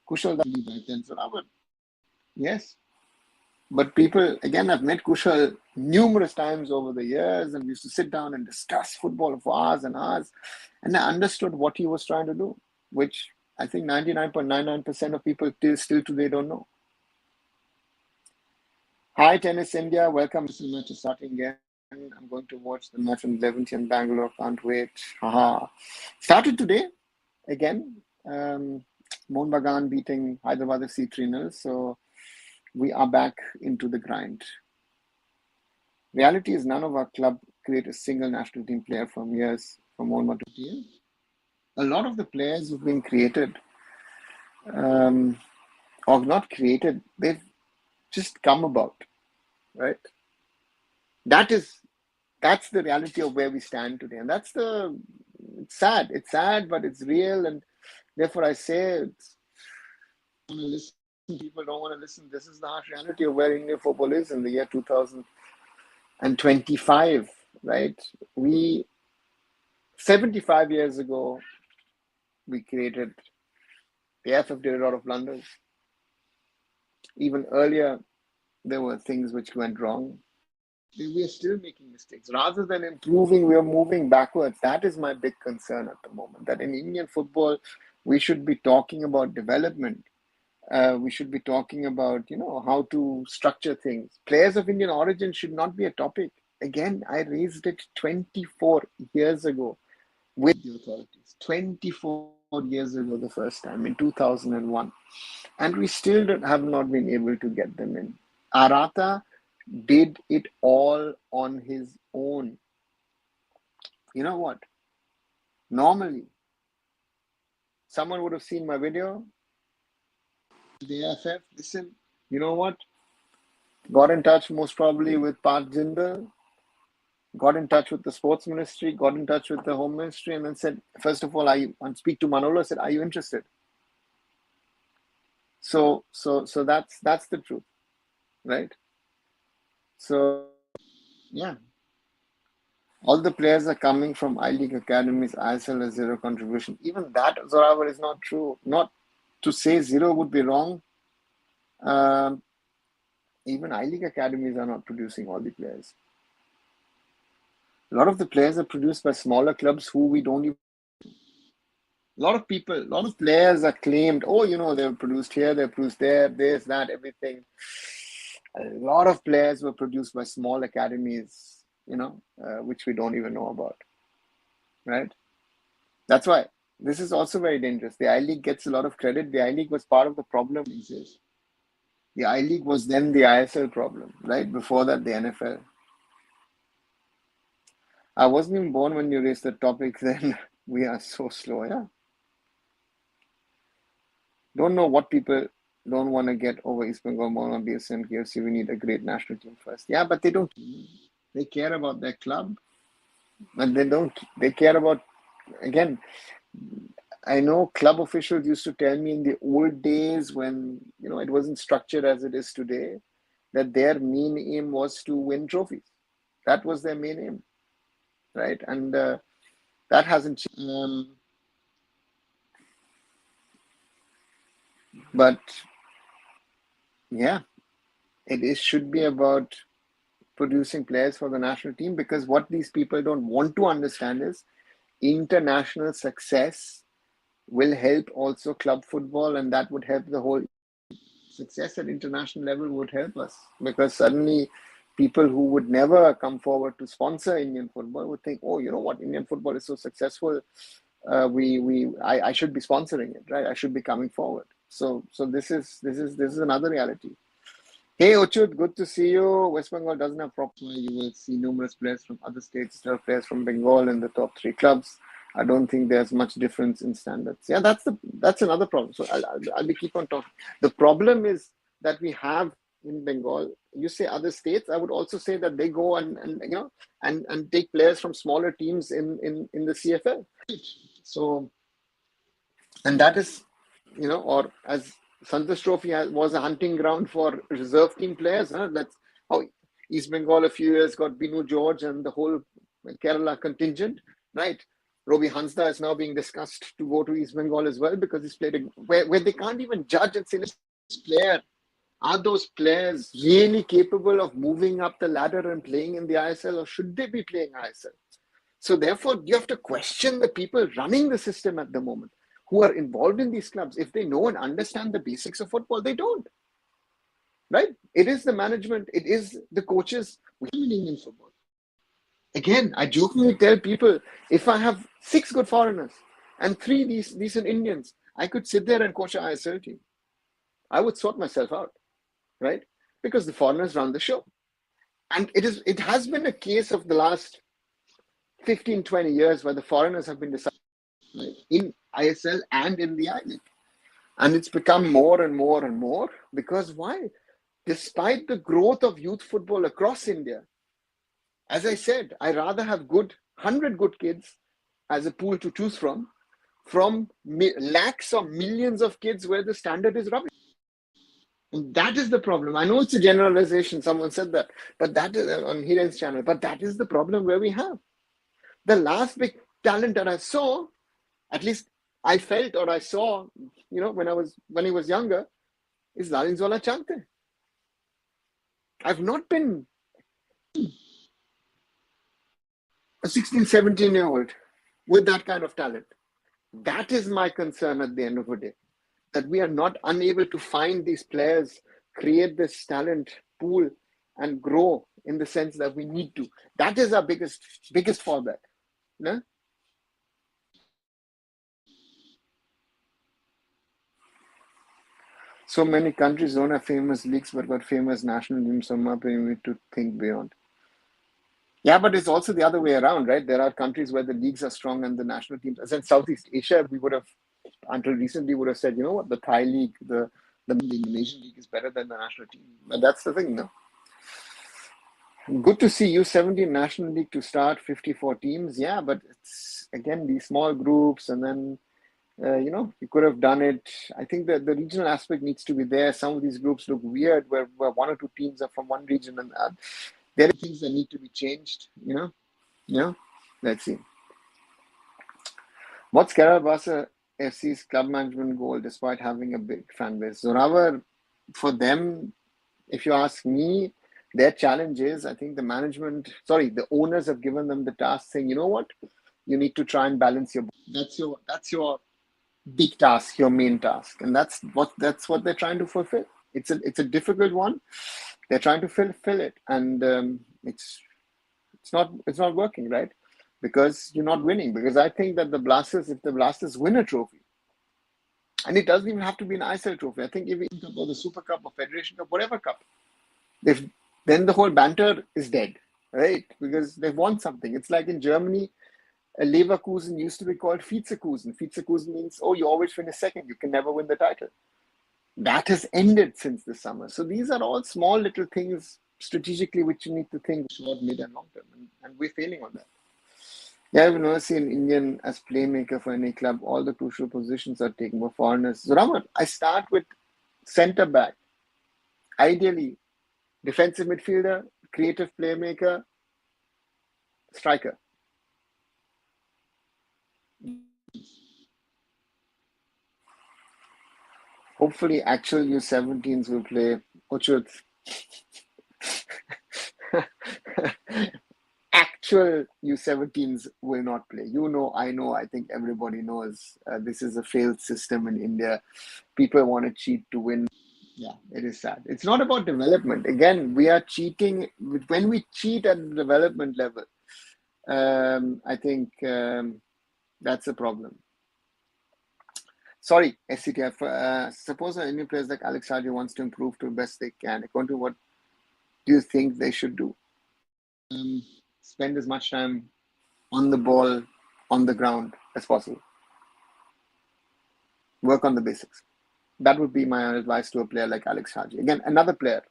Kushal back then, so yes. But people, again, I've met Kushal numerous times over the years, and we used to sit down and discuss football for hours and hours. And I understood what he was trying to do, which I think 99.99% of people still today don't know. Hi, Tennis India. Welcome. This match is starting again. I'm going to watch the match on 11th in Bangalore. Can't wait. Haha. Started today again. Mohun Bagan beating Hyderabad FC 3-0. So we are back into the grind. Reality is none of our club create a single national team player from years from 1 to 2 years. A lot of the players who've been created, or not created, they've just come about, right? That's the reality of where we stand today, and it's sad. It's sad, but it's real, and therefore I say, people don't want to listen. This is the harsh reality of where Indian football is in the year 2025, right? 75 years ago, we created, the AIFF did a lot of blunders. Even earlier, there were things which went wrong. We are still making mistakes. Rather than improving, we are moving backwards. That is my big concern at the moment, that in Indian football, we should be talking about development. We should be talking about, how to structure things. Players of Indian origin should not be a topic. Again, I raised it 24 years ago with the authorities. 24 years ago, the first time, in 2001. And we still have not been able to get them in. Arata did it all on his own. You know what? Normally, someone would have seen my video, the AIFF, listen, you know what? Got in touch most probably with Park Jindal, got in touch with the sports ministry, got in touch with the home ministry, and then said, first of all, I speak to Manolo, said, are you interested? So that's the truth, right? So yeah, all the players are coming from I-League academies, ISL has zero contribution. Even that, Zoravar, is not true. Not to say zero would be wrong. Even I-League academies are not producing all the players. A lot of the players are produced by smaller clubs who we don't even. A lot of people, a lot of players are claimed, oh, they were produced here, they're produced there, this, that, everything. A lot of players were produced by small academies, which we don't even know about, right? That's why this is also very dangerous. The I-League gets a lot of credit. The I-League was part of the problem. The I-League was then the ISL problem, right? Before that, the NFL. I wasn't even born when you raised the topic then. We are so slow, yeah? Don't know what people don't want to get over East Bengal, Mohun, BSM, KFC. We need a great national team first. Yeah, but they don't. They care about their club, but they don't. They care about, again, I know club officials used to tell me in the old days when, it wasn't structured as it is today, that their main aim was to win trophies. That was their main aim, right? And that hasn't changed. But yeah, should be about producing players for the national team, because what these people don't want to understand is international success will help also club football, and that would help the whole success at international level would help us, because suddenly people who would never come forward to sponsor Indian football would think, oh, you know what, Indian football is so successful, I should be sponsoring it, right? I should be coming forward. So this is another reality. Hey Ochud, good to see you. West Bengal doesn't have proper. You will see numerous players from other states, players from Bengal in the top 3 clubs. I don't think there's much difference in standards. Yeah, that's another problem. So I'll be keep on talking. The problem is that we have in Bengal. You say other states. I would also say that they go and take players from smaller teams in the CFL. So, and that is, or as Santosh Trophy was a hunting ground for reserve team players. Huh? That's how East Bengal a few years got Binu George and the whole Kerala contingent, right? Robbie Hansda is now being discussed to go to East Bengal as well, because he's played where they can't even judge and say, this player, are those players really capable of moving up the ladder and playing in the ISL, or should they be playing ISL? So therefore, you have to question the people running the system at the moment, who are involved in these clubs. If they know and understand the basics of football, they don't. Right? It is the management, it is the coaches. We have in Indian football. Again, I jokingly tell people, if I have 6 good foreigners and 3 decent Indians, I could sit there and coach an ISL team. I would sort myself out, right? Because the foreigners run the show. And it has been a case of the last 15, 20 years where the foreigners have been decided in ISL and in the I-League. And it's become more and more and more, because why? Despite the growth of youth football across India, as I said, I rather have 100 good kids as a pool to choose from lakhs or millions of kids where the standard is rubbish. And that is the problem. I know it's a generalization, someone said that, but that is on Hiren's channel, but that is the problem where we have. The last big talent that I saw, at least I felt or I saw, when he was younger, is Lalinzola Chante. I've not been a 16, 17-year-old with that kind of talent. That is my concern at the end of the day, that we are not unable to find these players, create this talent pool and grow in the sense that we need to. That is our biggest fallback. No? So many countries don't have famous leagues but got famous national teams. So we need to think beyond. Yeah, but it's also the other way around, right? There are countries where the leagues are strong and the national teams. As in Southeast Asia, we would have, until recently, would have said, you know what, the Thai league, the Indonesian league is better than the national team. But that's the thing, no? Good to see U17 National League to start, 54 teams. Yeah, but it's again these small groups, and then you could have done it. I think that the regional aspect needs to be there. Some of these groups look weird, where one or two teams are from one region, and there are things that need to be changed. Let's see. What's Kerala FC's club management goal, despite having a big fan base? Zoravar, for them, if you ask me, their challenge is, I think the owners have given them the task, saying, you know what, you need to try and balance your. That's your big task, your main task, and that's what they're trying to fulfill. It's a difficult one. They're trying to fill it, and it's not working, right? Because you're not winning. Because I think that if the Blasters win a trophy, and it doesn't even have to be an ISL trophy. I think if it's Cup or the Super Cup or Federation Cup, whatever cup, then the whole banter is dead, right? Because they've won something. It's like in Germany, Leverkusen used to be called Vizekusen. Vizekusen means, oh, you always finish second. You can never win the title. That has ended since the summer. So these are all small little things strategically which you need to think short, mid, and long term. And we're failing on that. Yeah, I've never seen an Indian as playmaker for any club. All the crucial positions are taken by foreigners. So Raman, I start with centre back. Ideally, defensive midfielder, creative playmaker, striker. Hopefully, actual U17s will play. Ochut. Actual U17s will not play. I know, I think everybody knows this is a failed system in India. People want to cheat to win. Yeah, it is sad. It's not about development. Again, we are cheating. When we cheat at the development level, I think that's a problem. Sorry, SCTF. Suppose an Indian player like Alex Hardy wants to improve to the best they can. According to what do you think they should do? Spend as much time on the ball, on the ground as possible. Work on the basics. That would be my advice to a player like Alex Haji. Again, another player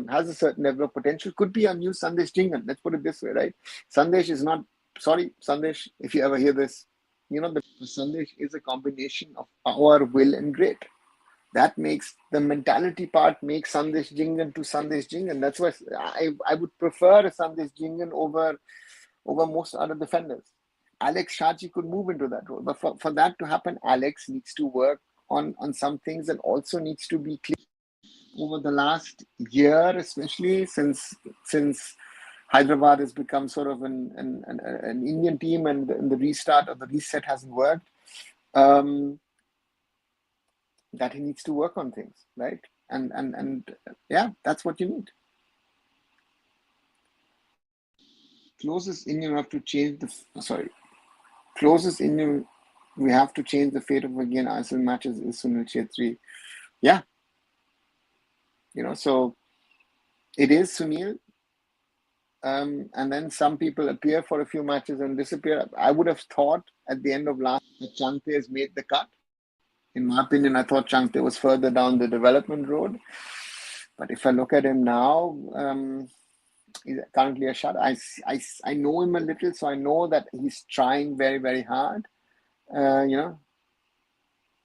has a certain level of potential. Could be a new Sandesh Jingan. Let's put it this way, right? Sandesh is not. Sorry, Sandesh, if you ever hear this, the Sandesh is a combination of power, will, and grit. That makes the mentality part makes Sandesh Jingan to Sandesh Jingan. That's why I would prefer a Sandesh Jingan over most other defenders. Alex Shaji could move into that role. But for that to happen, Alex needs to work on some things and also needs to be clear over the last year, especially since Hyderabad has become sort of an Indian team and the restart or the reset hasn't worked. That he needs to work on things, right? And yeah, that's what you need. Closest Indian have to change closest Indian we have to change the fate of again ISL matches is Sunil Chetri. Yeah. So it is Sunil. And then some people appear for a few matches and disappear. I would have thought at the end of last that Changte has made the cut. In my opinion, I thought Changte was further down the development road. But if I look at him now, he's currently a shot. I know him a little, so I know that he's trying very, very hard.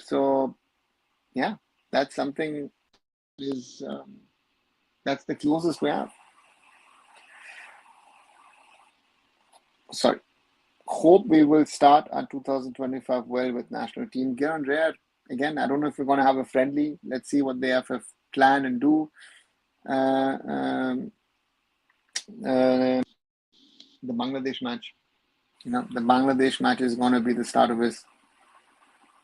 So yeah, that's something that's the closest we have. Sorry. Hope we will start our 2025 well with national team. Giran Rare, again, I don't know if we're going to have a friendly. Let's see what the AIFF plan and do. The Bangladesh match. The Bangladesh match is going to be the start of this.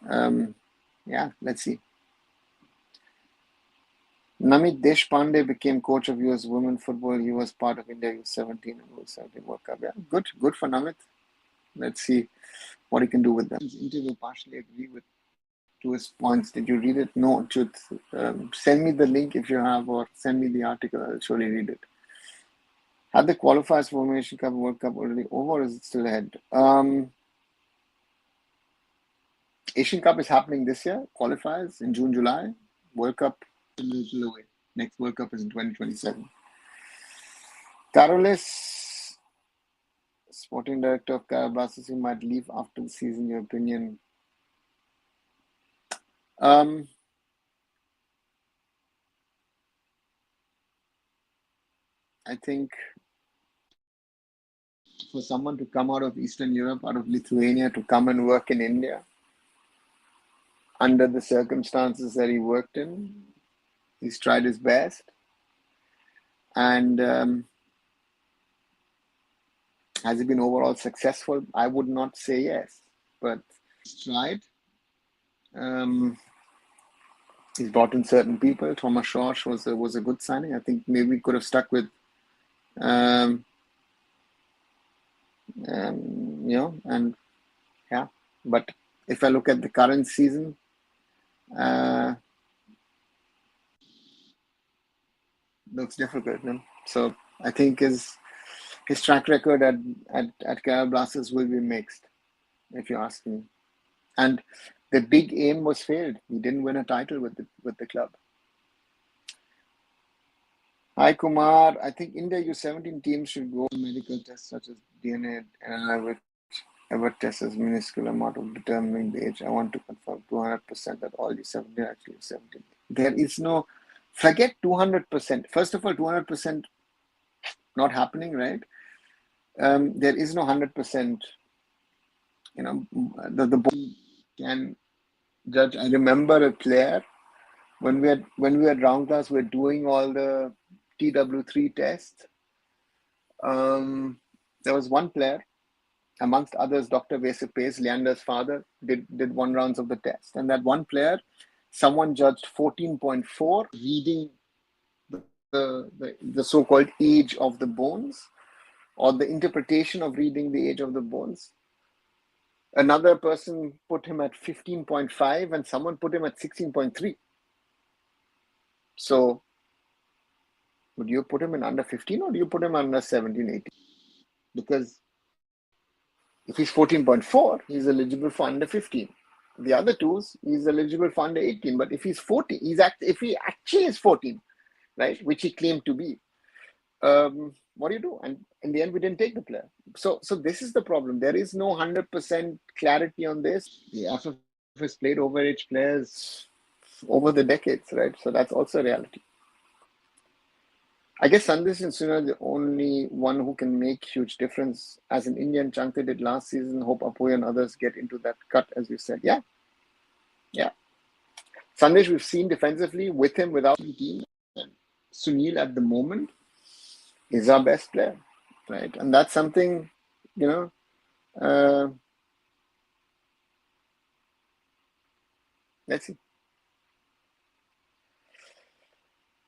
Yeah, let's see. Namit Deshpande became coach of US women football. He was part of India U17 and U17 World Cup. Yeah, good for Namit. Let's see what he can do with that. His interview partially agree to his points. Did you read it? No, Chut. Send me the link if you have, or send me the article. I'll surely read it. Had the qualifiers for Asian Cup and World Cup already over, or is it still ahead? Asian Cup is happening this year, qualifiers in June, July. World Cup a little away. Next World Cup is in 2027. Carolis, sporting director of Carabassi, might leave after the season, your opinion? I think for someone to come out of Eastern Europe, out of Lithuania, to come and work in India, under the circumstances that he worked in, he's tried his best. And has he been overall successful? I would not say yes, but he's tried. He's brought in certain people. Thomas Schorsch was a good signing. I think maybe we could have stuck with, and yeah. But if I look at the current season, looks difficult. No? So I think his track record at Kerala Blasters will be mixed, if you ask me. And the big aim was failed. He didn't win a title with the club. Hi Kumar, I think India U17 teams should go medical tests such as DNA and whichever test is minuscule amount of determining the age. I want to confirm 200% that all U17 are actually 17. There is no, forget 200%. First of all, 200% not happening, right? There is no 100%. The board can judge. I remember a player when we had round class, we're doing all the TW3 tests. There was one player, amongst others, Dr. Vesip Pace, Leander's father, did 1 rounds of the test. And that one player, someone judged 14.4, reading the so-called age of the bones, or the interpretation of reading the age of the bones. Another person put him at 15.5 and someone put him at 16.3. So would you put him in under 15 or do you put him under 17, 18? Because if he's 14.4, he's eligible for under 15. The other twos, he's eligible for under 18. But if he's 14, if he actually is 14, right, which he claimed to be, what do you do? And in the end, we didn't take the player. So this is the problem. There is no 100% clarity on this. The AIFF has played overage players over the decades, right? So that's also a reality. I guess Sandesh and Suna are the only one who can make huge difference. As an Indian Chankar did last season, hope Apoy and others get into that cut, as you said. Yeah. Sandesh, we've seen defensively with him, without the team. Sunil at the moment is our best player, right? And that's something, let's see.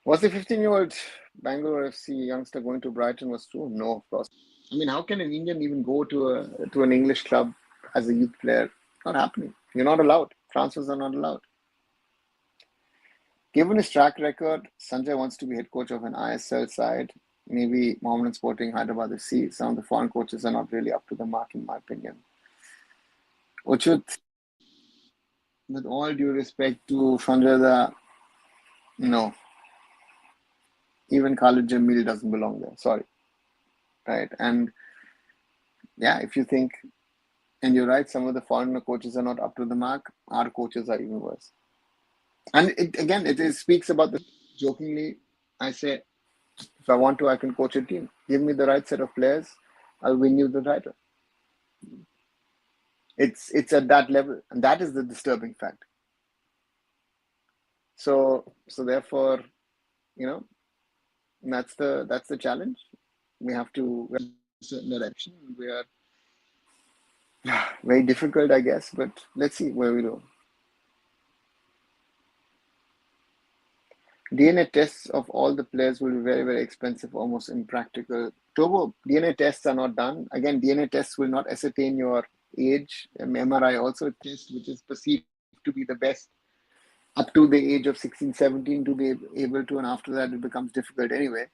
Was the 15-year-old Bangalore FC youngster going to Brighton was true? No, of course. I mean, how can an Indian even go to an English club as a youth player? Not happening. You're not allowed. Transfers are not allowed. Given his track record, Sanjay wants to be head coach of an ISL side. Maybe Mohammedan Sporting, Hyderabad FC. Some of the foreign coaches are not really up to the mark, in my opinion. Uchut, with all due respect to Sanjay, no. Even Khalid Jamil doesn't belong there. Sorry. Right. And yeah, if you think, and you're right, some of the foreigner coaches are not up to the mark, our coaches are even worse. And it speaks about the, jokingly, I say, if I want to, I can coach a team. Give me the right set of players, I'll win you the title. It's at that level, and that is the disturbing fact. So therefore, that's the challenge. We have to go in a certain direction. We are very difficult, I guess, but let's see where we go. DNA tests of all the players will be very, very expensive, almost impractical. Tobo, DNA tests are not done. Again, DNA tests will not ascertain your age. MRI also a test which is perceived to be the best up to the age of 16, 17 to be able to, and after that it becomes difficult anyway.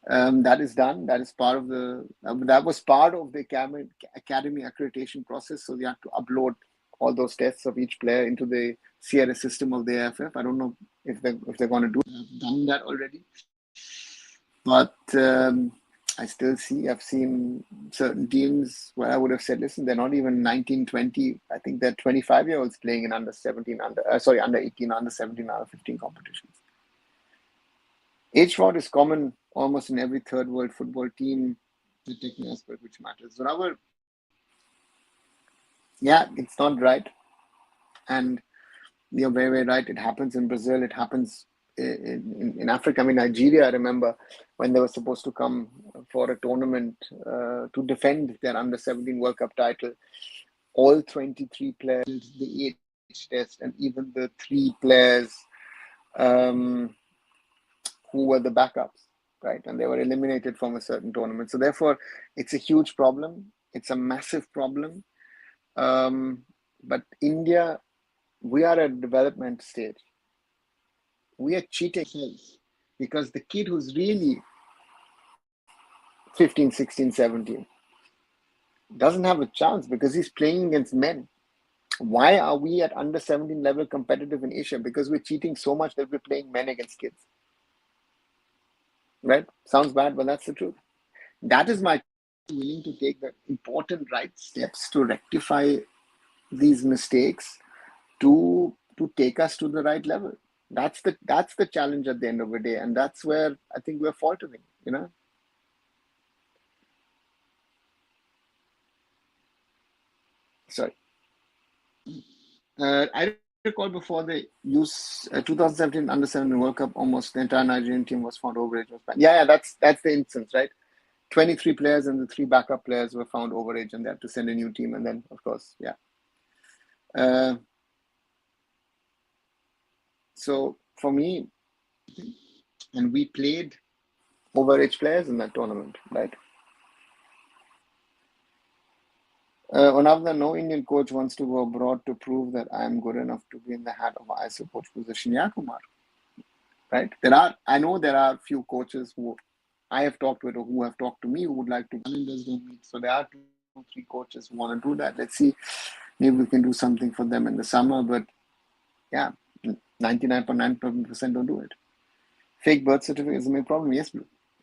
That is done. That is part of the that was part of the academy accreditation process. So you have to upload all those tests of each player into the CRS system of the AIFF. I don't know if they're going to do. I've done that already, but I've seen certain teams where I would have said, listen, they're not even 19, 20. I think they're 25-year-olds playing in under 17, under 18, under 17, under 15 competitions. Age fraud is common almost in every third world football team, the technical aspect which matters. However, yeah, it's not right. And you're very, very right. It happens in Brazil. It happens in Africa. I mean, Nigeria, I remember when they were supposed to come for a tournament to defend their under 17 World Cup title. All 23 players, the age test, and even the 3 players who were the backups, right? And they were eliminated from a certain tournament. So therefore, it's a huge problem. It's a massive problem. But India, we are at a development stage. We are cheating because the kid who's really 15, 16, 17 doesn't have a chance because he's playing against men. Why are we at under 17 level competitive in Asia? Because we're cheating so much that we're playing men against kids. Right? Sounds bad, but that's the truth. That is my willing to take the important right steps to rectify these mistakes to take us to the right level. That's the challenge at the end of the day, and that's where I think we're faltering, Sorry. I recall before the 2017 Under 17 World Cup, almost the entire Nigerian team was found overage. Yeah, that's the instance, right? 23 players and the 3 backup players were found overage, and they had to send a new team. And then, of course, yeah. So for me, and we played overage players in that tournament, right? Another, no Indian coach wants to go abroad to prove that I am good enough to be in the hat of ISO coach position. Yeah, Kumar. Right? I know there are few coaches who I have talked with or who have talked to me who would like to. Calendars don't meet. So there are 2, 3 coaches who want to do that. Let's see. Maybe we can do something for them in the summer. But yeah, 99.9% don't do it. Fake birth certificate is a main problem. Yes,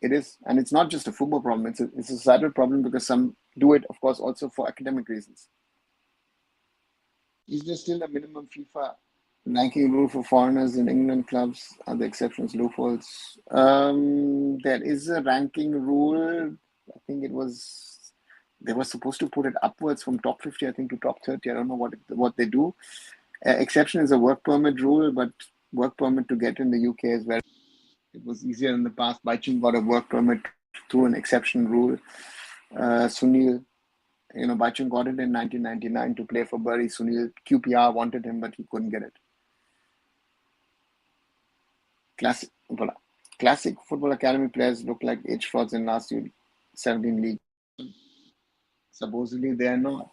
it is. And it's not just a football problem. It's a societal problem because some do it, of course, also for academic reasons. Is there still a minimum FIFA ranking rule for foreigners in England clubs? Are the exceptions loopholes? There is a ranking rule. I think they were supposed to put it upwards from top 50, I think, to top 30. I don't know what they do. Exception is a work permit rule, but work permit to get in the UK is very. It was easier in the past. Baichung got a work permit through an exception rule. Sunil, Baichung got it in 1999 to play for Bury. Sunil, QPR wanted him, but he couldn't get it. Classic Football Academy players look like age frauds in last year 17 league. Supposedly they are not.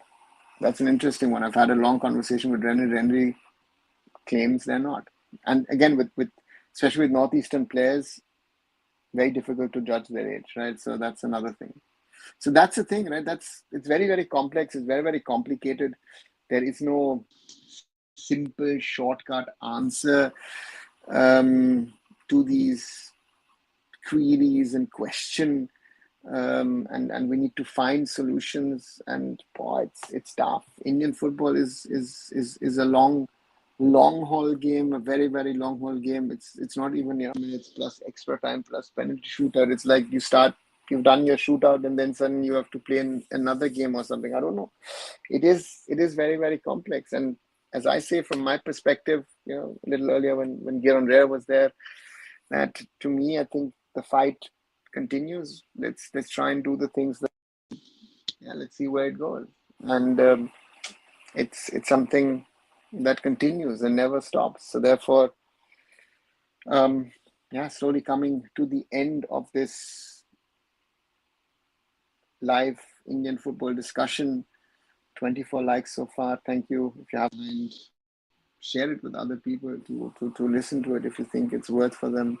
That's an interesting one. I've had a long conversation with Renry. Renry claims they're not. And again, with especially with Northeastern players, very difficult to judge their age, right? So that's another thing. So that's the thing, right? It's very, very complex. It's very, very complicated. There is no simple shortcut answer to these queries and question. And we need to find solutions. And boy, it's tough. Indian football is a long haul game, a very, very long haul game. It's not even minutes plus extra time plus penalty shootout. It's like you've done your shootout and then suddenly you have to play in another game or something. I don't know. It is very, very complex. And as I say, from my perspective, a little earlier when Giron Rare was there, that to me, I think the fight continues. Let's try and do the things let's see where it goes. And it's something that continues and never stops. So therefore, slowly coming to the end of this live Indian football discussion. 24 likes so far. Thank you. If you have mind, share it with other people to listen to it if you think it's worth for them.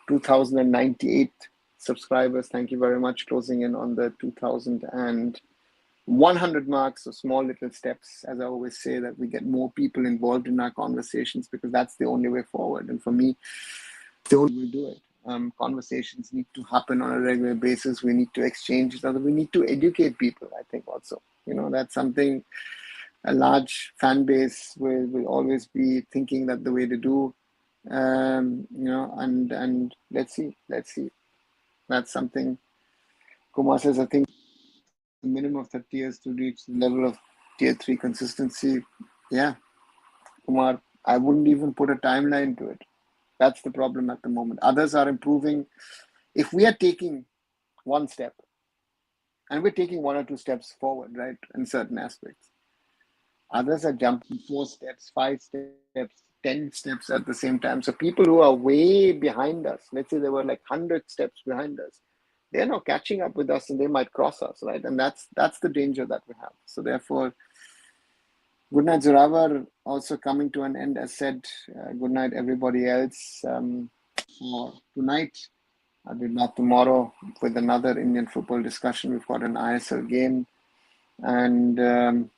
2098 subscribers. Thank you very much. Closing in on the 2,100 marks. So small little steps, as I always say, that we get more people involved in our conversations, because that's the only way forward. And for me, the only way to do it. Conversations need to happen on a regular basis. We need to exchange each other. We need to educate people, I think, also. That's something a large fan base will always be thinking that the way to do. And let's see. That's something Kumar says. I think the minimum of 30 years to reach the level of tier 3 consistency. Yeah, Kumar, I wouldn't even put a timeline to it. That's the problem at the moment. Others are improving. If we are taking one step, and we're taking 1 or 2 steps forward, right, in certain aspects, others are jumping 4 steps, 5 steps, 10 steps at the same time. So people who are way behind us, let's say they were like 100 steps behind us, they're now catching up with us and they might cross us, right? And that's the danger that we have. So therefore, good night, Zorawar, also coming to an end. As said, good night, everybody else. For tonight, I'll be back tomorrow with another Indian football discussion. We've got an ISL game and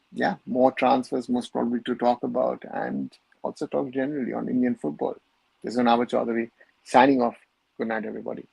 more transfers most probably to talk about, and also talk generally on Indian football. This is Nava Chaudhary signing off. Good night, everybody.